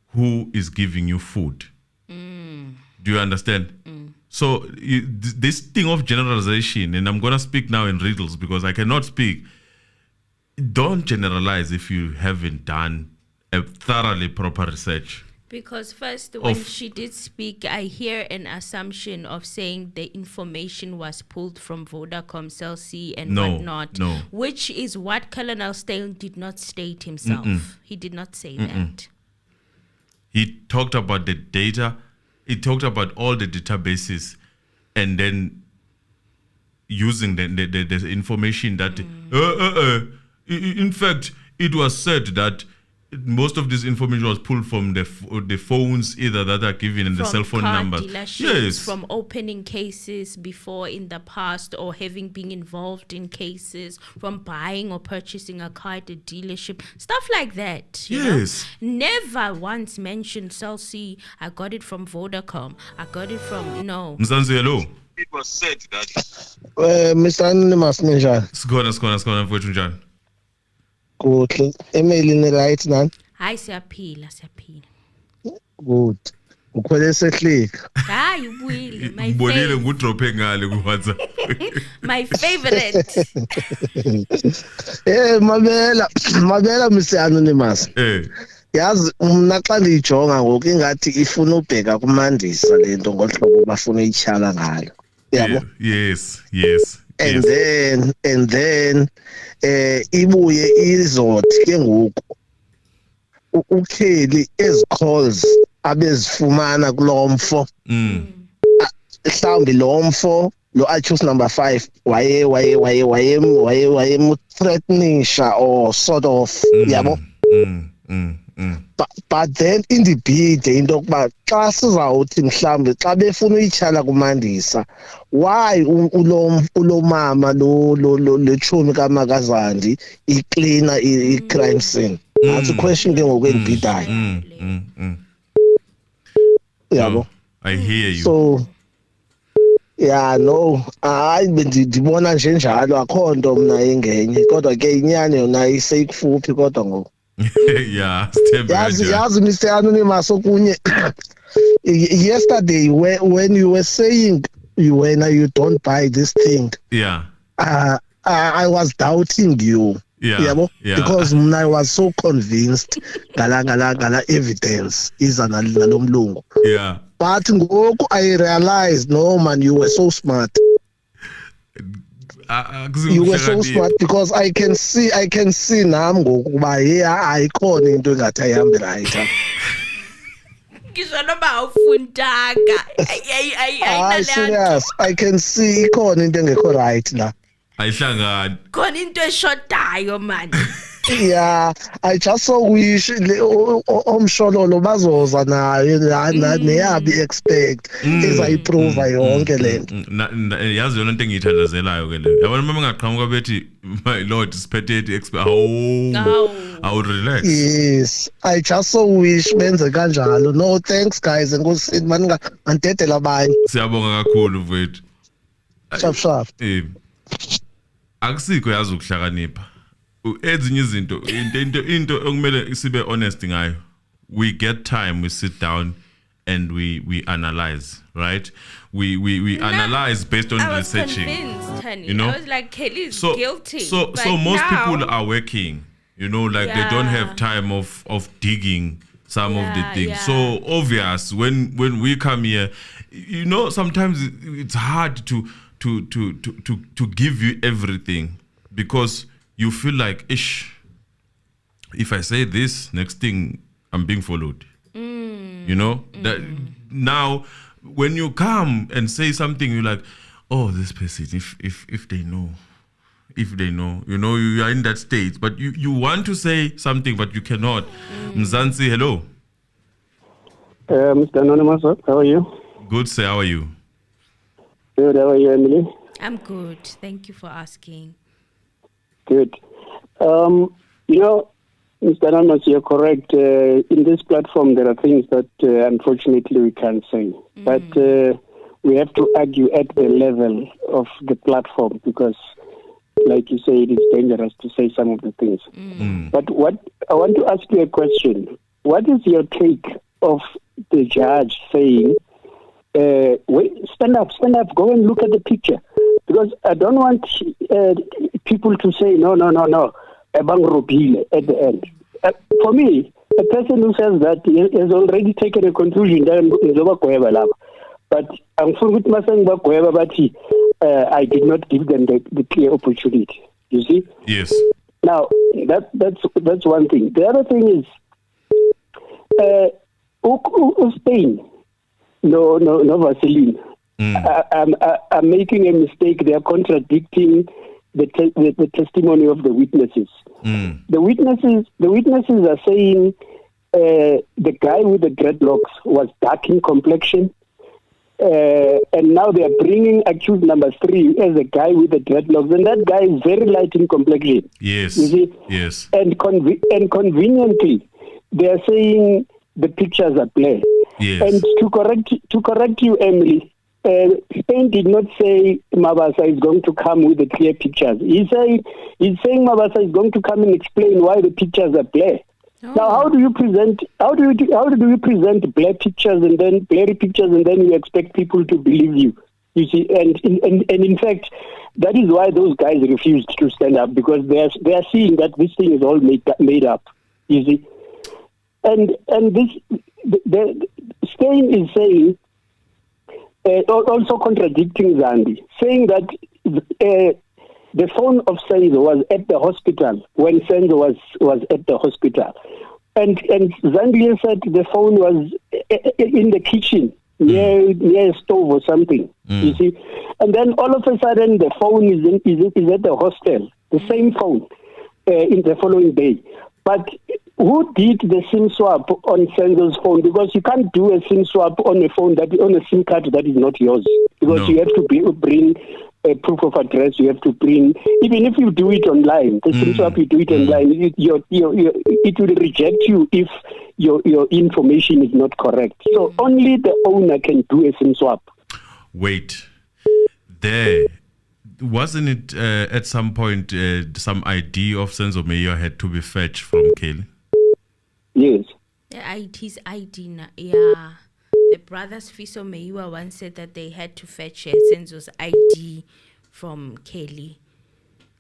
who is giving you food. Do you understand? So this thing of generalization, and I'm going to speak now in riddles because I cannot speak. Don't generalize if you haven't done a thoroughly proper research.
Because first, when she did speak, I hear an assumption of saying the information was pulled from Vodacom, Cell C, and whatnot.
No.
Which is what Colonel Steyn did not state himself. He did not say that.
He talked about the data. He talked about all the databases, and then using the information that. In fact, it was said that most of this information was pulled from the phones either that are given and the cell phone numbers.
Yes. From opening cases before in the past or having been involved in cases, from buying or purchasing a car at a dealership, stuff like that.
Yes.
Never once mentioned Cell C. I got it from Vodacom. I got it from
Mzansi, hello.
It was said that
Mr. Anonymous Minjan.
Skona mfowethu njani?
Good. Email in the right now.
Hayi siyaphila.
Good. Ukhwele sehlika.
Hayi ubuyile.
Ngibonile ngudrope ngale ku WhatsApp.
My favorite.
Mabela Mr. Anonymous. Yazi mina xa ndiyijonga ngoku ingathi ifuna ubheka kuMandisa lento ngohlobo bafuna uyitshala ngalo. Yabo?
Yes.
And then ibuye izothi ke ngoku uKelly ezicalls abezifumana kulomfo mhlawumbe lomfo lo accused number 5 waye threatenisha or sort of yabo. But then in the bid into yokuba xa sizawuthi mhlawumbe xa befuna uyityhala kuMandisa, why ulo mama lo lechumi kaMakazandi icleaner i-crime scene? That's a question ke ngoku endibhidayo. Yabo.
I hear you.
So yeah, no, hayi bendibona nje njalo akho nto mna engenye kodwa ke inyani yona iseyikufuphi kodwa ngoku.
Yeah,
yazi Mr. Anonymous okunye yesterday when you were saying you don't buy this thing, I was doubting you, because I was so convinced gala evidence iza nalo mlungu, but ngoku I realized no man, you were so smart. You were so smart because I can see nam ngokuba ayikhona into engathi ayihambe right.
Ngisho noma awufundanga
serious, I can see ikhona into engekho right la.
Ayihlangani.
Khona into eshodayo man.
Yeah, I just so wish omshololo bazoza nayo neyabi expect ezayiprove yonke lento.
Yazi yona into engiyithandazelayo ke le. Yabona mama ngaqhamuka bethi my lord siphethe expert. I would relax.
Yes, I just so wish benze kanjalo. No thanks guys, ngosini manje ngandedela abanye.
Siyabonga kakhulu mfethu.
Sharp.
Akusikho yazi ukuhlakanipha. Ezinye izinto into okumele sibe honest ngayo. We get time, we sit down and we analyze, right? We analyze based on researching.
You know, I was like, Kelly's guilty.
So most people are working, you know, like they don't have time of digging some of the things. So obvious when we come here, you know, sometimes it's hard to give you everything because you feel like, if I say this, next thing I'm being followed. You know? That now when you come and say something, you're like, oh, this person, if they know, you know, you are in that state, but you want to say something, but you cannot. Mzansi, hello.
Mr. Anonymous, how are you?
Good, sir. How are you?
Good. How are you, Emily?
I'm good. Thank you for asking.
Good. You know, Mr. Anonymous, you're correct. In this platform, there are things that unfortunately we can't say. But we have to argue at the level of the platform because, like you say, it is dangerous to say some of the things. But what I want to ask you a question. What is your take of the judge saying, wait, stand up, go and look at the picture? Because I don't want people to say, no, Ebang Robile at the end. For me, a person who says that has already taken a conclusion that but I'm I did not give them the clear opportunity. You see?
Yes.
Now, that's one thing. The other thing is, Spain, no Vaseline. I'm making a mistake. They are contradicting the testimony of the witnesses. The witnesses are saying the guy with the dreadlocks was dark in complexion, and now they are bringing accused number 3 as a guy with the dreadlocks, and that guy is very light in complexion.
Yes.
You see?
Yes.
And conveniently, they are saying the pictures are blurred.
Yes.
And to correct you, Emily, Spain did not say Mabasa is going to come with the clear pictures. He's saying Mabasa is going to come and explain why the pictures are blurred. Now, how do you present blurry pictures and then you expect people to believe you? You see, and in fact, that is why those guys refused to stand up, because they are seeing that this thing is all made up. You see, and Spain is saying. Also contradicting Zandi, saying that the phone of Senzo was at the hospital when Senzo was at the hospital, and Zandi said the phone was in the kitchen near a stove or something. You see, And then all of a sudden the phone is at the hostel, the same phone in the following day. But who did the SIM swap on Senzo's phone? Because you can't do a SIM swap on a phone on a SIM card that is not yours. Because you have to bring a proof of address. You have to bring, even if you do it online, the SIM swap you do it online, it will reject you if your information is not correct. So only the owner can do a SIM swap.
Wait, there. Wasn't it at some point some ID of Senzo Meyiwa had to be fetched from Kelly?
Yes.
His ID, yeah. The brothers Senzo Meyiwa once said that they had to fetch Senzo's ID from Kelly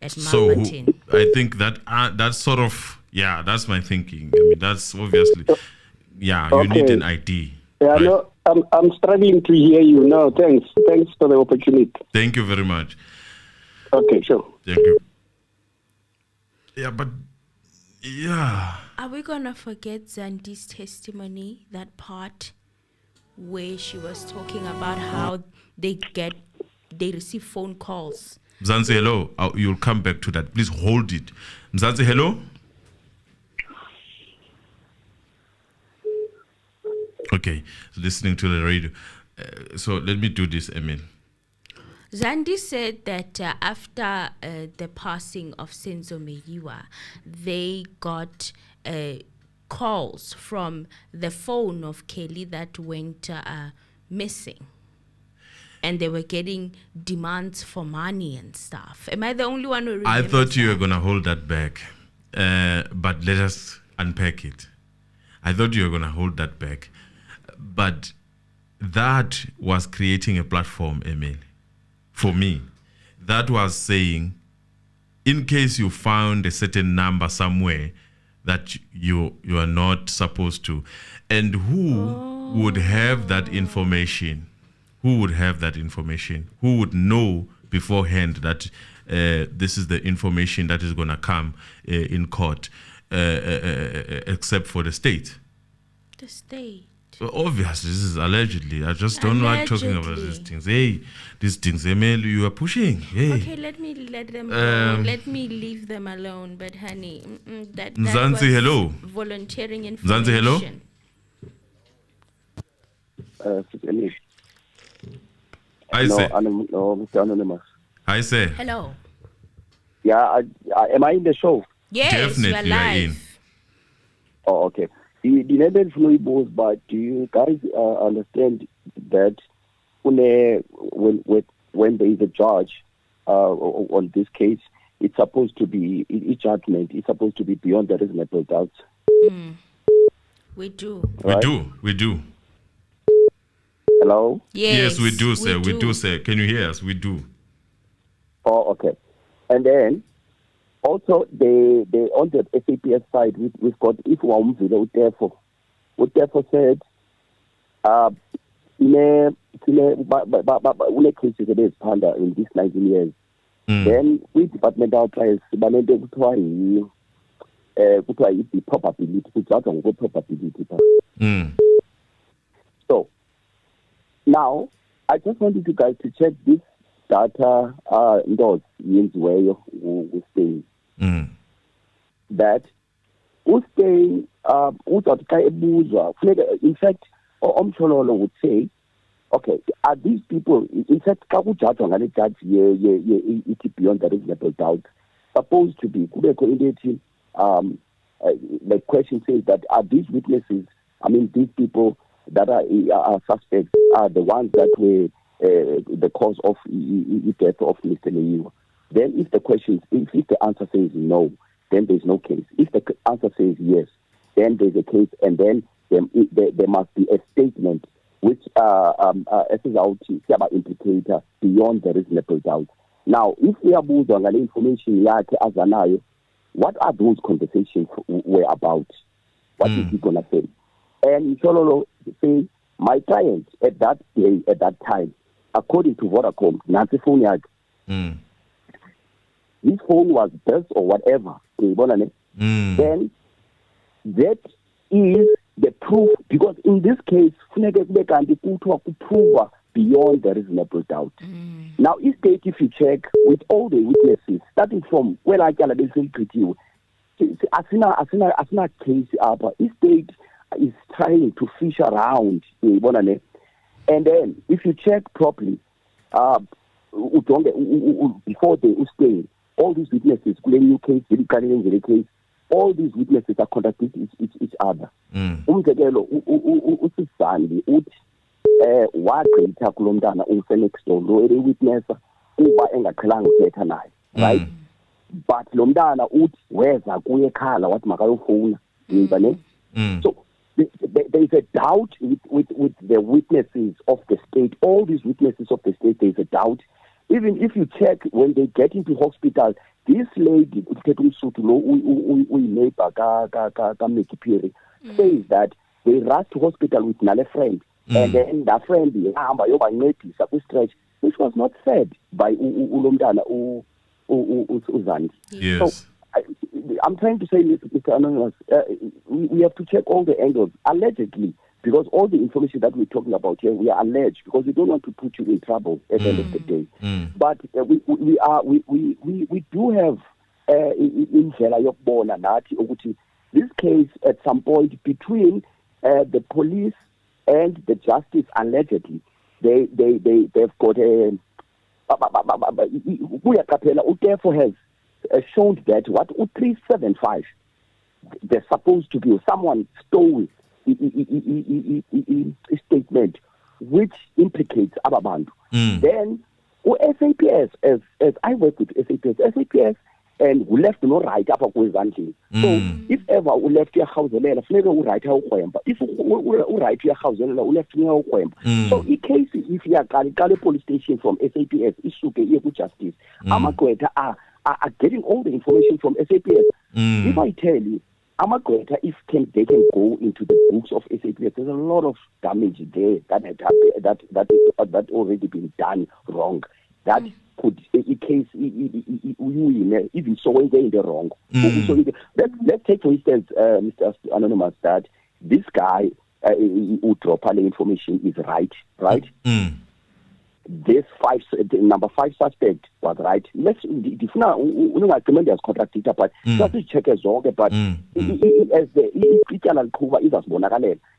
at Marmaton.
So I think that's sort of, that's my thinking. I mean, that's obviously, you need an ID.
Yeah,
right?
No, I'm struggling to hear you. No, thanks for the opportunity.
Thank you very much.
Okay, sure.
Thank you. Yeah, but
are we gonna forget Zandi's testimony, that part where she was talking about how they receive phone calls?
Mzansi, hello. You'll come back to that. Please hold it. Mzansi, hello. Okay, so listening to the radio. So let me do this, Emil.
Zandi said that after the passing of Senzo Meyiwa, they got calls from the phone of Kelly that went missing. And they were getting demands for money and stuff. Am I the only one who remembers
I thought you were going to hold that back. But let us unpack it. I thought you were going to hold that back. But that was creating a platform, Emil. For me, that was saying, in case you found a certain number somewhere that you are not supposed to, and who would have that information? Who would have that information? Who would know beforehand that this is the information that is going to come in court, except for the state?
The state.
Well, obviously, this is allegedly. I just don't like talking about these things. Hey, these things, Emil, you are pushing. Hey.
Okay, let them go. Let me leave them alone. But honey, that
Mzansi,
was
hello.
Volunteering information.
Mzansi, hello. I say.
No, Mr. Anonymous.
I say.
Hello.
Yeah, am I in the show?
Yes,
definitely
you are
in.
Oh, okay. But do you guys understand that when there is a judge on this case, it's supposed to be, each judgment is supposed to be beyond the reasonable doubt?
We do.
Right?
We do.
Hello?
Yes, we do, sir. We do, sir. Can you hear us? We do.
Oh, okay. And then also, on the SAPS side, we've got if Veiws therefore said, cases in these 19 years. Then with departmental trials, the probability, probability. So now I just wanted you guys to check this data those where you stay. That stay in fact Omchololo would say, okay, are these people in fact judge beyond the reasonable doubt supposed to be the question says that are these witnesses, I mean these people that are suspects are the ones that were the cause of the death of Mr. Meyiwa. Then if the answer says no, then there's no case. If the answer says yes, then there's a case, and then there must be a statement which implicate beyond the reasonable doubt. Now, if we are moved on the information what are those conversations were about? What is he gonna say? And Chololo say, my client at that day, at that time, according to Vodacom, Nancy phone his phone was burst or whatever. Then that is the proof, because in this case, prove beyond the reasonable doubt. Now, if you check with all the witnesses, starting from where I can greet you, asina case up. State is trying to fish around, and then if you check properly, before they stay, all these witnesses, new case, case, all these witnesses are contradicting each other. Umzekelo usisandi uthi wagqitha kulo mntana next door lo witness kuba engaqhelanga ukuthetha naye, right? But lo mntana uthi weza kuye ekhala wathi makayofuna, so there is a doubt with the witnesses of the state. All these witnesses of the state, there is a doubt. Even if you check when they get into hospital, this lady, neighbor says that they rushed to hospital with another friend, and then that friend stretch, which was not said by Ulomdana Uzandi.
Yes.
So I'm trying to say, Mr. Anonymous, we have to check all the angles, allegedly, because all the information that we're talking about here, we are alleged, because we don't want to put you in trouble at the end of the day. But we do have in this case at some point between the police and the justice, allegedly, they've got a therefore has shown that what 375 they're supposed to be, someone stole a statement which implicates Ababandu. Then SAPS, as I work with SAPS, and we left no right up with Zanji. So if ever we left your house, never we write how if we write your house, we left no home. So in case if you are Kali police station from SAPS, issue justice, Amakweta are getting all the information from SAPS. If I tell you, Amakweta, if they can go into the books of SAPS, there's a lot of damage there that had happened, that already been done wrong. That could, in case even so when they're in the wrong. So let's take for instance, Mr. Anonymous, that this guy who dropped the information is right? This number 5 suspect was right. Let's recommend as contradictor, but just check as well. But as the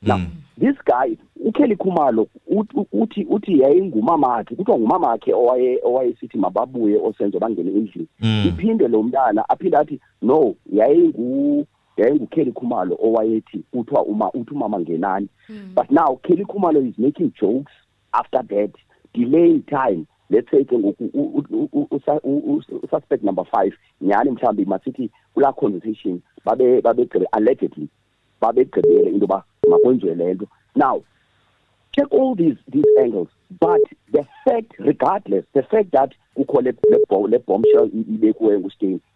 now this guy uKelly Khumalo uthi yayingumama wakhe owayesithi mababuye osenzo bangene endlini. Iphinde lo mntana aphinde athi no yayinguKelly Khumalo owayethi uthi umama ngenani. But now Kelly Khumalo is making jokes after that, delaying time. Let's say suspect number 5 nyani mhlambi masithi kula conversation babe allegedly babegqibele into ba makwenziwe lento. Now check all these angles, but the fact, regardless, the fact that we call it the bombshell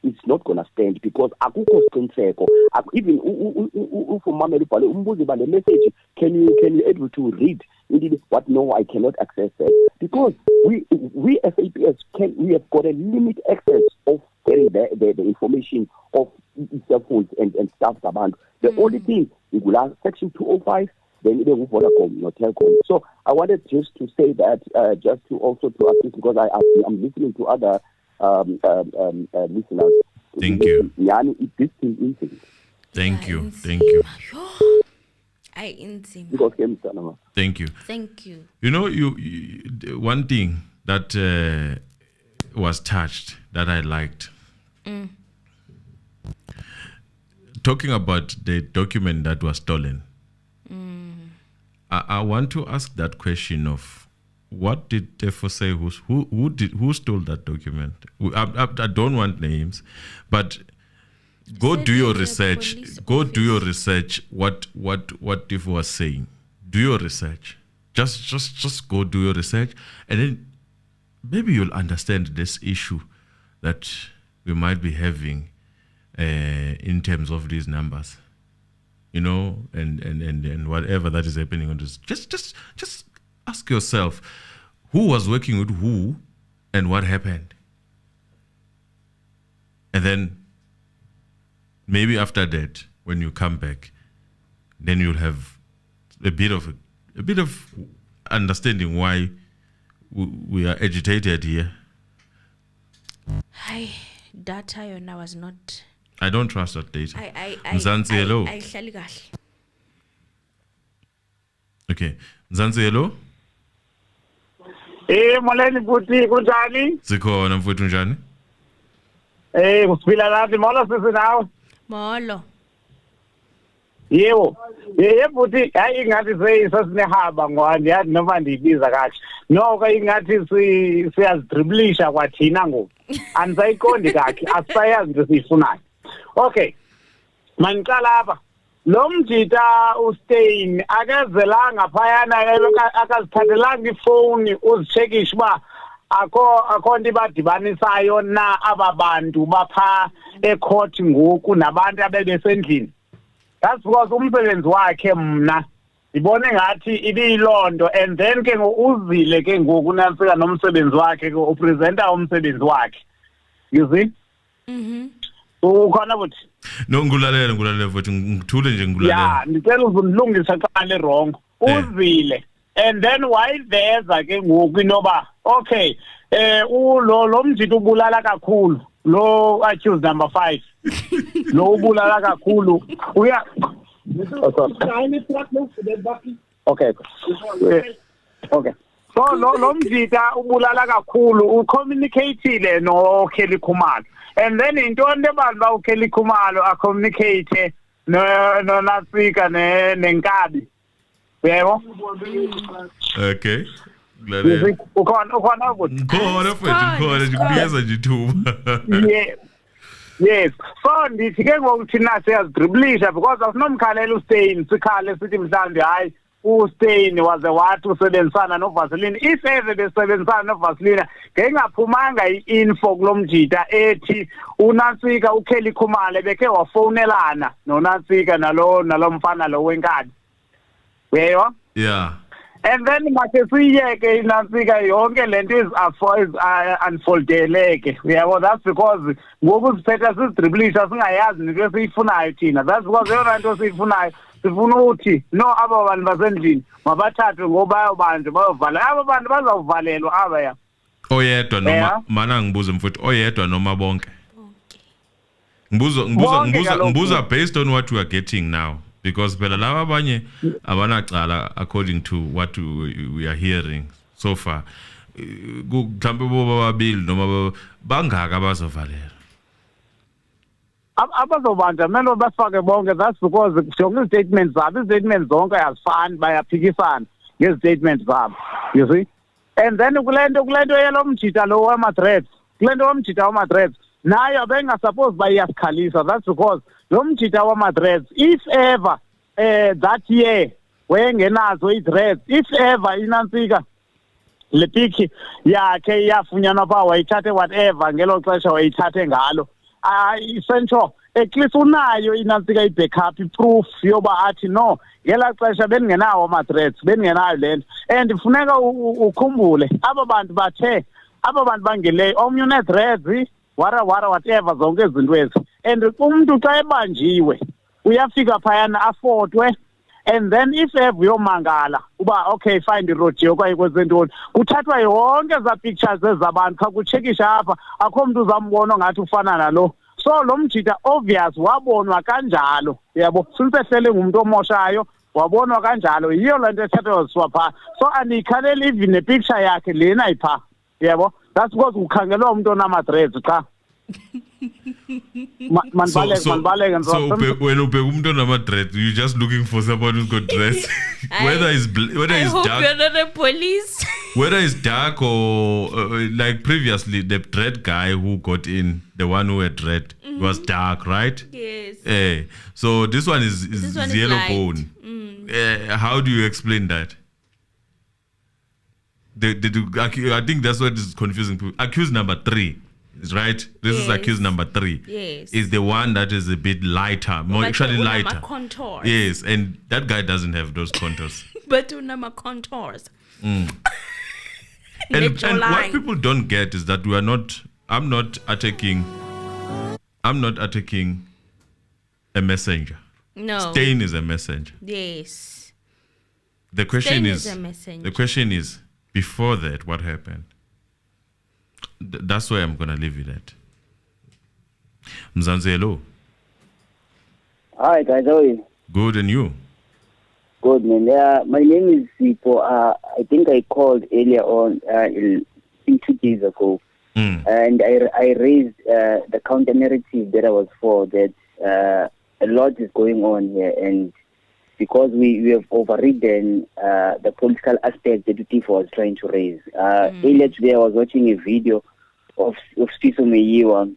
it's not gonna stand, because akukho siqiniseko. Even ufumamela ubhale umbuzo ba le message, can you able to read? What? No, I cannot access that, because we as APS we have got a limited access of getting the information of cell phones and stuff about. The only thing we will have section 205. Then even with Vodacom, not Telcom. So I wanted just to say that, just to also to assist, because I'm listening to other listeners.
Thank you. Thank you. Thank you.
Thank you.
You know, you one thing that was touched that I liked. Talking about the document that was stolen. I want to ask that question of what did Tefo say? Who stole that document? I don't want names, but go do your research. Go do your research. What Tefo was saying. Do your research. Just go do your research, and then maybe you'll understand this issue that we might be having in terms of these numbers. You know, and whatever that is happening on this, just ask yourself, who was working with who, and what happened, and then maybe after that, when you come back, then you'll have a bit of understanding why we are agitated here.
Hi, data yona was not.
I don't trust that data.
Mzansi,
hello. Okay. Mzansi, hello.
Molweni futhi kunjani?
Sikhona mfowethu njani?
Usiphila laphi molo sisi nawe?
Molo.
Yebo. Futhi hayi ingathi sesinehaba ngoba yathi noma ndiyibiza kahle. No ingathi siyazidriblisha kwathina ngoku. Angisayiqondi kahle, asisayazi into siyifunayo. Okay. Maniqala lapha. Lo mjita uStain akazelanga phayana akazithathelanga ifoni uzichekisha ba akho nto ibadibanisayo na ababantu bapha ecourt ngoku nabantu abebesendlini. That's because umsebenzi wakhe mna ibone ngathi ibiyilondo and then ke uzile ke ngoku nansika nomsebenzi wakhe ke upresenta umsebenzi wakhe. You see? Ukhona futhi
no ngulalela futhi ngithule nje ngulalela.
Yeah, ngicela uzundilungisa xa le wrong. Uzile and then wayiveza ke ngoku inoba okay lo mjito ubulala kakhulu lo accused number 5 lo ubulala kakhulu uya okay so lo mjita ubulala kakhulu ucommunicateile no Kelly Khumalo and then into abantu ba uKelly Khumalo a communicate no Nasika nenkabi yebo.
Okay. Nglalela.
Ukhona ukuthi
khona futhi ngikubiyeza nje ithuba.
Yes. So ndithi ke ngoku thina siyazidriblisha because asinomkhalela uStain sikhale sithi mhlawumbe hayi uStain was what usebenzisana noVaseline. If ever besebenzisana noVaseline ngengaphumanga iinfo kulomjita ethi uNansika uKelly Khumalo beke wafonelana noNansika nalo mfana lo wenkabi. Yebo?
Yeah.
And then mase siyeke inansika yonke lento is unfoldeleke. Yabo, that's because ngoku siphetha sidriblisha singayazi into esiyifunayo thina. That's because yona into esiyifunayo sifuna ukuthi no aba bantu basendlini mabathathwe ngoba abantu bayovala. Aba bantu bazawuvalelwa abaya.
Oyedwa noma mana ngibuze mfowethu oyedwa noma bonke. Ngibuza based on what we are getting now. Because phela laba abanye abanacala according to what we are hearing so far mhlambe boba babili noma bangaka abazovalela
abazobanja melo bafake bonke. That's because jonke statements zonke azifani bayaphikisana ngestatements zabo, you see. And then kulento yelo mjita lo wama-threats nayo bengasupposed bayasikhalisa. That's because lo mjita wama-threats if ever that year wayengenazo i-threats, if ever inansika le piki yakhe yafunyanwa pha wayithathe whatever ngelo xesha wayithathe ngalo essential at least unayo inansika i-backup i-proof yoba athi no ngela xesha bengenawo ama-threats bengenayo lento. And funeka ukhumbule aba bantu bangele omnye une-threats wara whatever zonke izinto ezi. And umuntu xa ebanjiwe uyafika phayana afotwe and then if ever uyomangala uba okay fine irodi okanye kwezentoni kuthathwa yonke eza pictures ezabantu xa kuchekisha apha akho mntu uzambona ngathi ufana nalo. So lo mjita obvious wabonwa kanjalo, yabo, sinsehlele ngumuntu omoshayo wabonwa kanjalo yiyo le nto ethathwa pha. So andiyikhaleli even nepicture yakhe lena ipha, yabo. That's because ukhangelwa umuntu onama-threats cha.
So when you umuntu onama-threats, you're just looking for someone who's got dress. whether it's dark,
you're not a police.
whether it's dark or like previously the dread guy who got in, the one who had dread was dark, right?
Yes.
So this one is yellow
light.
bone. How do you explain that? I think that's what is confusing people. Accused number 3, right? This is accused number 3.
Yes.
Is the one that is a bit lighter, more actually lighter.
Contours.
Yes, and that guy doesn't have those contours.
But unama contours.
And what people don't get is that I'm not attacking a messenger.
No.
Stain is a messenger.
Yes.
The question
Stain
is
a messenger.
the question is, Before that, what happened? That's where I'm going to leave it at. Mzansi, hello.
Hi, guys. How are you?
Good, and you?
Good, man. My name is Sipo. I think I called earlier on 2 days ago. And I raised the counter narrative that I was for, that a lot is going on here, and because we have overridden the political aspect that Tifa was trying to raise. Earlier today I was watching a video of Senzo Meyiwa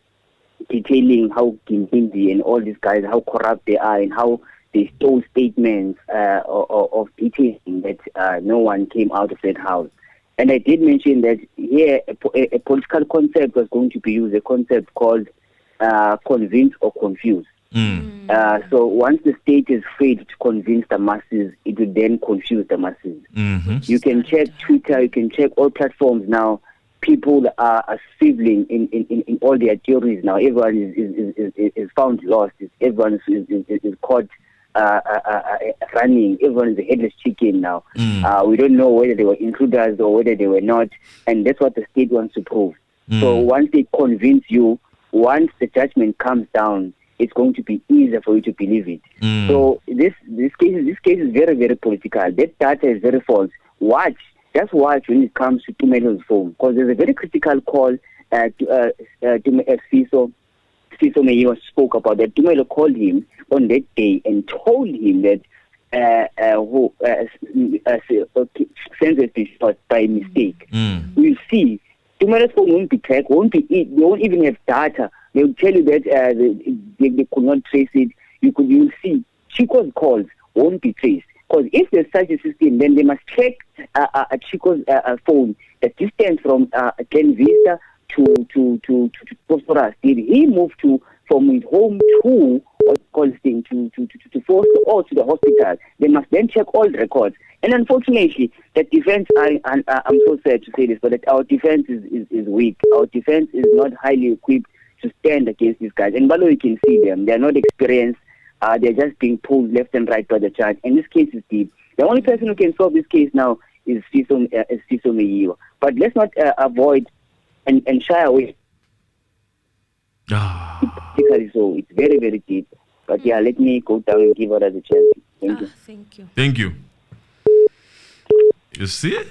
detailing how Mkhize and all these guys, how corrupt they are, and how they stole statements of detailing that no one came out of that house. And I did mention that here a political concept was going to be used, a concept called convince or confuse. So once the state has failed to convince the masses, it will then confuse the masses. You can check Twitter, you can check all platforms now. People are swiveling in all their theories now. Everyone is found lost. Everyone is caught running. Everyone is a headless chicken now. We don't know whether they were intruders or whether they were not, and that's what the state wants to prove. So once they convince you, once the judgment comes down, it's going to be easier for you to believe it. So this case is very, very political. That data is very false. Just watch when it comes to Tumelo's phone, because there's a very critical call to Senzo Meyiwa spoke about that. Tumelo called him on that day and told him that Senzo has been shot by mistake. We'll see. Tumelo's phone won't be tracked, they won't even have data. They'll tell you that they could not trace it. You'll see. Chico's calls won't be traced. Because if there's such a system, then they must check Chico's phone, the distance from Glen Vista to Phosphorus. Did he move from his home to Force or to the hospital? They must then check all the records. And unfortunately, the defense, I'm so sad to say this, but our defense is weak. Our defense is not highly equipped to stand against these guys. And Balo, you can see them. They're not experienced. They're just being pulled left and right by the judge. And this case is deep. The only person who can solve this case now is Senzo Meyiwa. But let's not avoid and shy away. So it's very, very deep. But yeah, let me go down and give others a chance. Thank you.
Thank you.
Thank you. You see?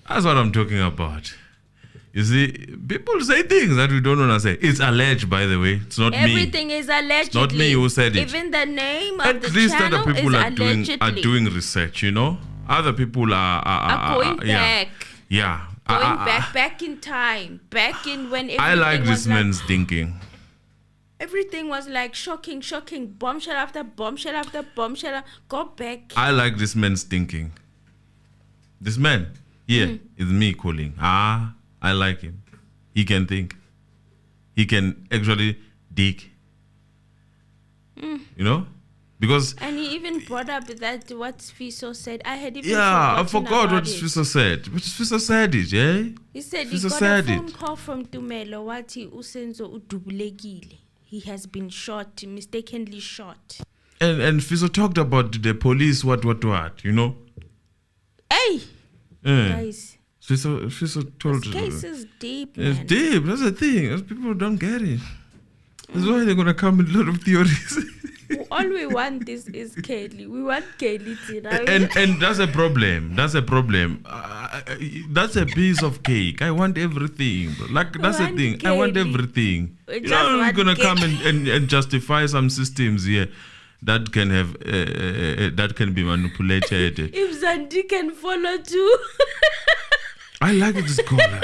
That's what I'm talking about. You see, people say things that we don't want to say. It's alleged, by the way. It's not me.
Everything is alleged.
It's not me who said it.
Even the name of
At
the
least
channel
other people
is
are doing research, you know? Other people are
going back.
Yeah.
Going back in time. Back in when everything
I like
was
this man's thinking.
Everything was like shocking, bombshell after bombshell after bombshell. Go back.
I like this man's thinking. This man here is me calling. I like him. He can think. He can actually dig. You know? Because...
And he even brought up that what Senzo said. I had even
I forgot what Senzo said. But Senzo said it, yeah?
He said
Senzo
he got a phone call from Tumelo. Wati Senzo udubulekile. He has been shot, mistakenly shot.
And Senzo talked about the police, what, you know?
Hey! Guys.
Senzo told...
This case is deep,
It's
man.
deep. That's the thing. Those people don't get it. That's why they're going to come with a lot of theories.
All we want is Kelly. We want Kelly tonight.
And that's a problem. That's a problem. That's a piece of cake. I want everything. Like, that's the thing. I want everything. You know, we're going to come and justify some systems here that can have that can be manipulated.
If Zandi can follow too.
I like this caller.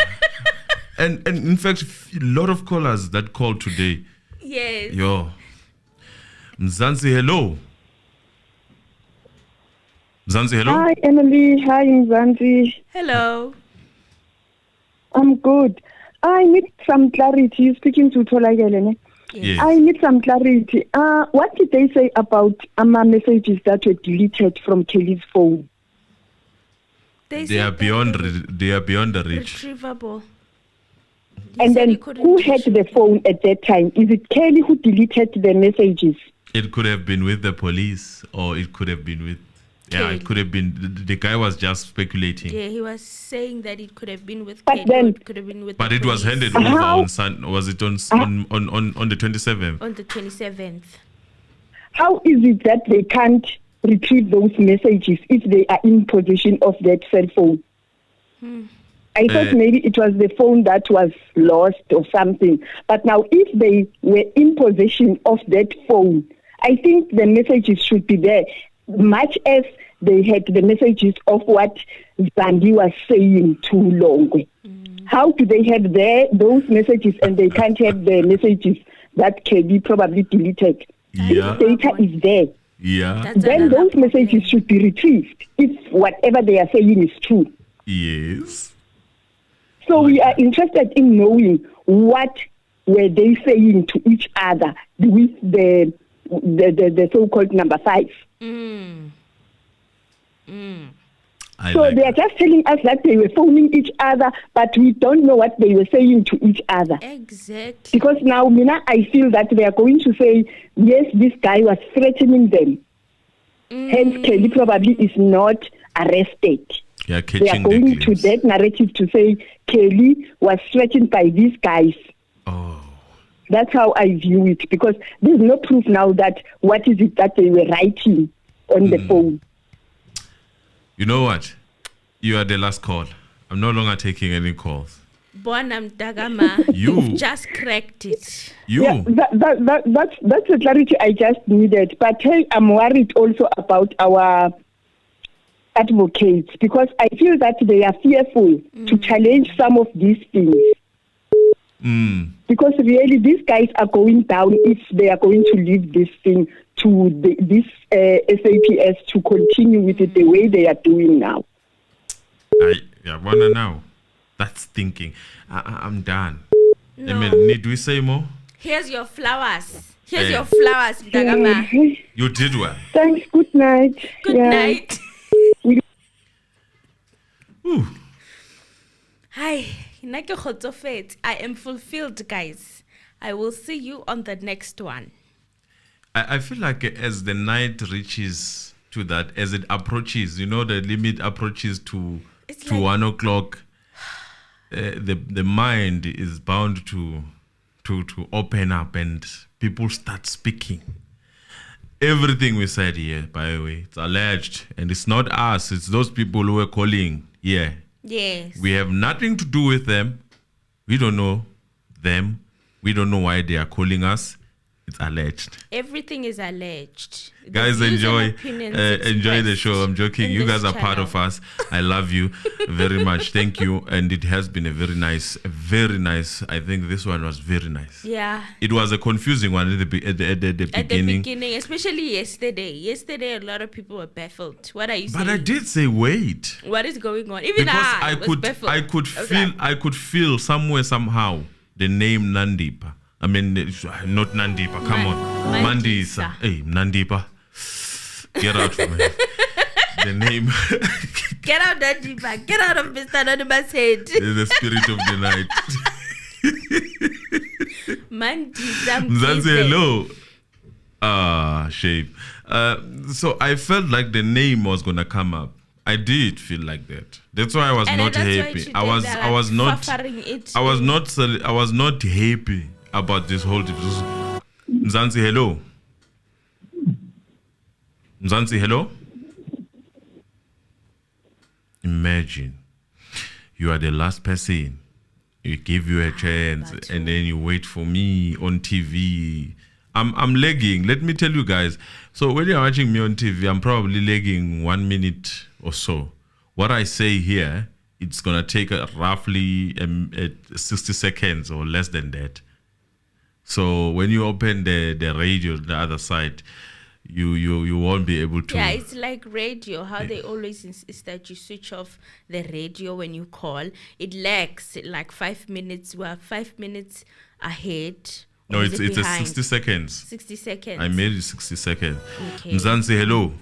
and in fact, a lot of callers that called today.
Yes.
Yo. Mzansi, hello. Mzansi, hello.
Hi, Emily. Hi, Mzansi.
Hello.
I'm good. I need some clarity. You're speaking to Tolagele.
Yes.
I need some clarity. What did they say about messages that were deleted from Kelly's phone?
They are beyond the reach.
Retrievable.
And then who had the phone at that time? Is it Kelly who deleted the messages?
It could have been with the police, or it could have been with Yeah, it could have been. The guy was just speculating.
Yeah, he was saying that it could have been with
But
Kelly,
then-
or it could have been with
But
the
it was
police.
handed over on Sun. Was it on the 27th?
On the 27th.
How is it that they can't retrieve those messages if they are in possession of that cell phone? I thought maybe it was the phone that was lost or something. But now, if they were in possession of that phone, I think the messages should be there, much as they had the messages of what Zandi was saying to Longwe. How do they have those messages and they can't have the messages that Kelly probably deleted?
Yeah.
If data is there,
Yeah.
then those messages should be retrieved if whatever they are saying is true.
Yes.
So we are interested in knowing what were they saying to each other with the so-called number 5. So they are just telling us that they were phoning each other, but we don't know what they were saying to each other.
Exactly.
Because now, Mina, I feel that they are going to say, yes, this guy was threatening them. Hence, Kelly probably is not arrested.
Yeah,
They are
catching the
going to
glimpse.
that narrative to say Kelly was threatened by these guys. That's how I view it, because there's no proof now that what is it that they were writing on the phone.
You know what? You are the last call. I'm no longer taking any calls.
Bonam Dagama,
You.
you've just cracked it.
You.
Yeah, that's the clarity I just needed. But hey, I'm worried also about our advocates, because I feel that they are fearful to challenge some of these things. Because really, these guys are going down if they are going to leave this thing to this SAPS to continue with it the way they are doing now.
Yeah, wanna now. That's thinking. I'm done.
No.
Emil, need we say more?
Here's your flowers. Here's
Hey.
your flowers, Dagama.
You did well.
Thanks. Good night.
Good night. Hi, nna ke kgotsofetse. I am fulfilled, guys. I will see you on the next one.
I feel like as the night reaches to that, as it approaches, you know, the limit approaches to 1 o'clock, the mind is bound to open up and people start speaking. Everything we said here, by the way, it's alleged, and it's not us, it's those people who are calling. Yeah.
Yes.
We have nothing to do with them. We don't know them. We don't know why they are calling us. It's alleged.
Everything is alleged. The
Guys,
views and
enjoy
opinions
enjoy the
expressed
show. I'm joking.
in
You
this
guys are part
channel.
of us. I love you very much. Thank you. And it has been a very nice. I think this one was very nice.
Yeah.
It was a confusing one at the
At the
beginning.
beginning, especially yesterday. Yesterday, a lot of people were baffled. What are you saying?
But I did say wait.
What is going on? Even
Because
I was baffled.
I could feel somewhere somehow the name Nandipa. I mean, not Nandipa. Come on, Mandisa. Hey, Nandipa, get out from here. The name.
Get out that deeper. Get out of Mr. Anonymous' head.
The spirit of the night.
Mandisa.
Mzansi, hello. Shame. So I felt like the name was gonna come up. I did feel like that. That's why I was not happy. I was not happy about this whole thing. Mzansi, hello. Mzansi, hello. Imagine you are the last person. You give you a chance, and then you wait for me on TV. I'm lagging. Let me tell you guys. So when you're watching me on TV, I'm probably lagging 1 minute or so. What I say here, it's gonna take roughly 60 seconds or less than that. So when you open the radio, the other side, you won't be able to.
Yeah, it's like radio. How they always insist that you switch off the radio when you call. It lags like 5 minutes. We're 5 minutes ahead.
No, it's a 60 seconds.
60 seconds.
I made it 60 seconds.
Okay.
Mzansi, hello.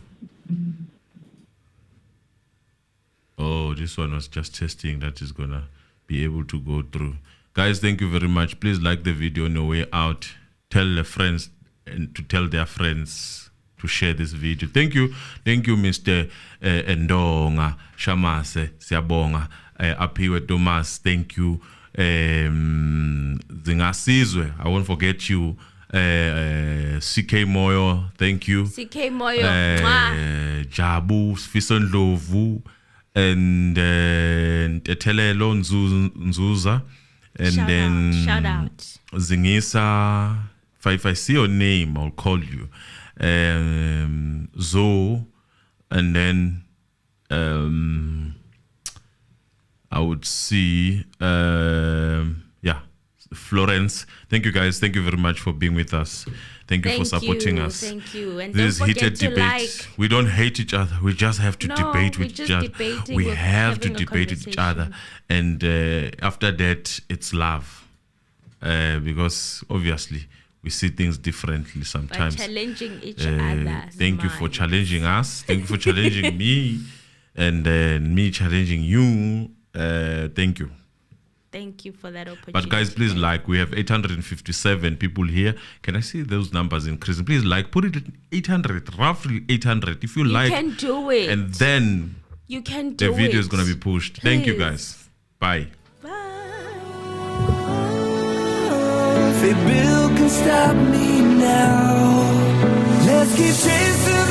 Oh, this one was just testing that is gonna be able to go through. Guys, thank you very much. Please like the video on your way out. Tell the friends and to tell their friends share this video. Thank you, Mr. Ndonga Shamase Siyabonga, Aphiwe Thomas. Thank you, Zingasizwe. I won't forget you. CK Moyo, thank you.
CK Moyo,
Jabu Sfison Lovu, and Telelo Nzuza, and
shout out.
Zingisa. If I see your name, I'll call you. Zo, and then I would see Florence. Thank you guys. Thank you very much for being with us. Thank you for supporting us.
Thank you. And
this
don't
heated
forget to
debate. We don't hate each other. We just have to debate with each other. We have to debate with each other. And after that, it's love. Because obviously we see things differently sometimes.
By challenging each other.
Thank you for challenging us. Thank you for challenging me. And me challenging you. Thank you.
Thank you for that opportunity.
But guys, please like. We have 857 people here. Can I see those numbers increasing? Please like. Put it at 800, roughly 800. If you like.
You can do it.
And then
you can do
the video
it.
is going to be pushed.
Please.
Thank you guys. Bye.
If Bill can stop me now, let's keep chasing.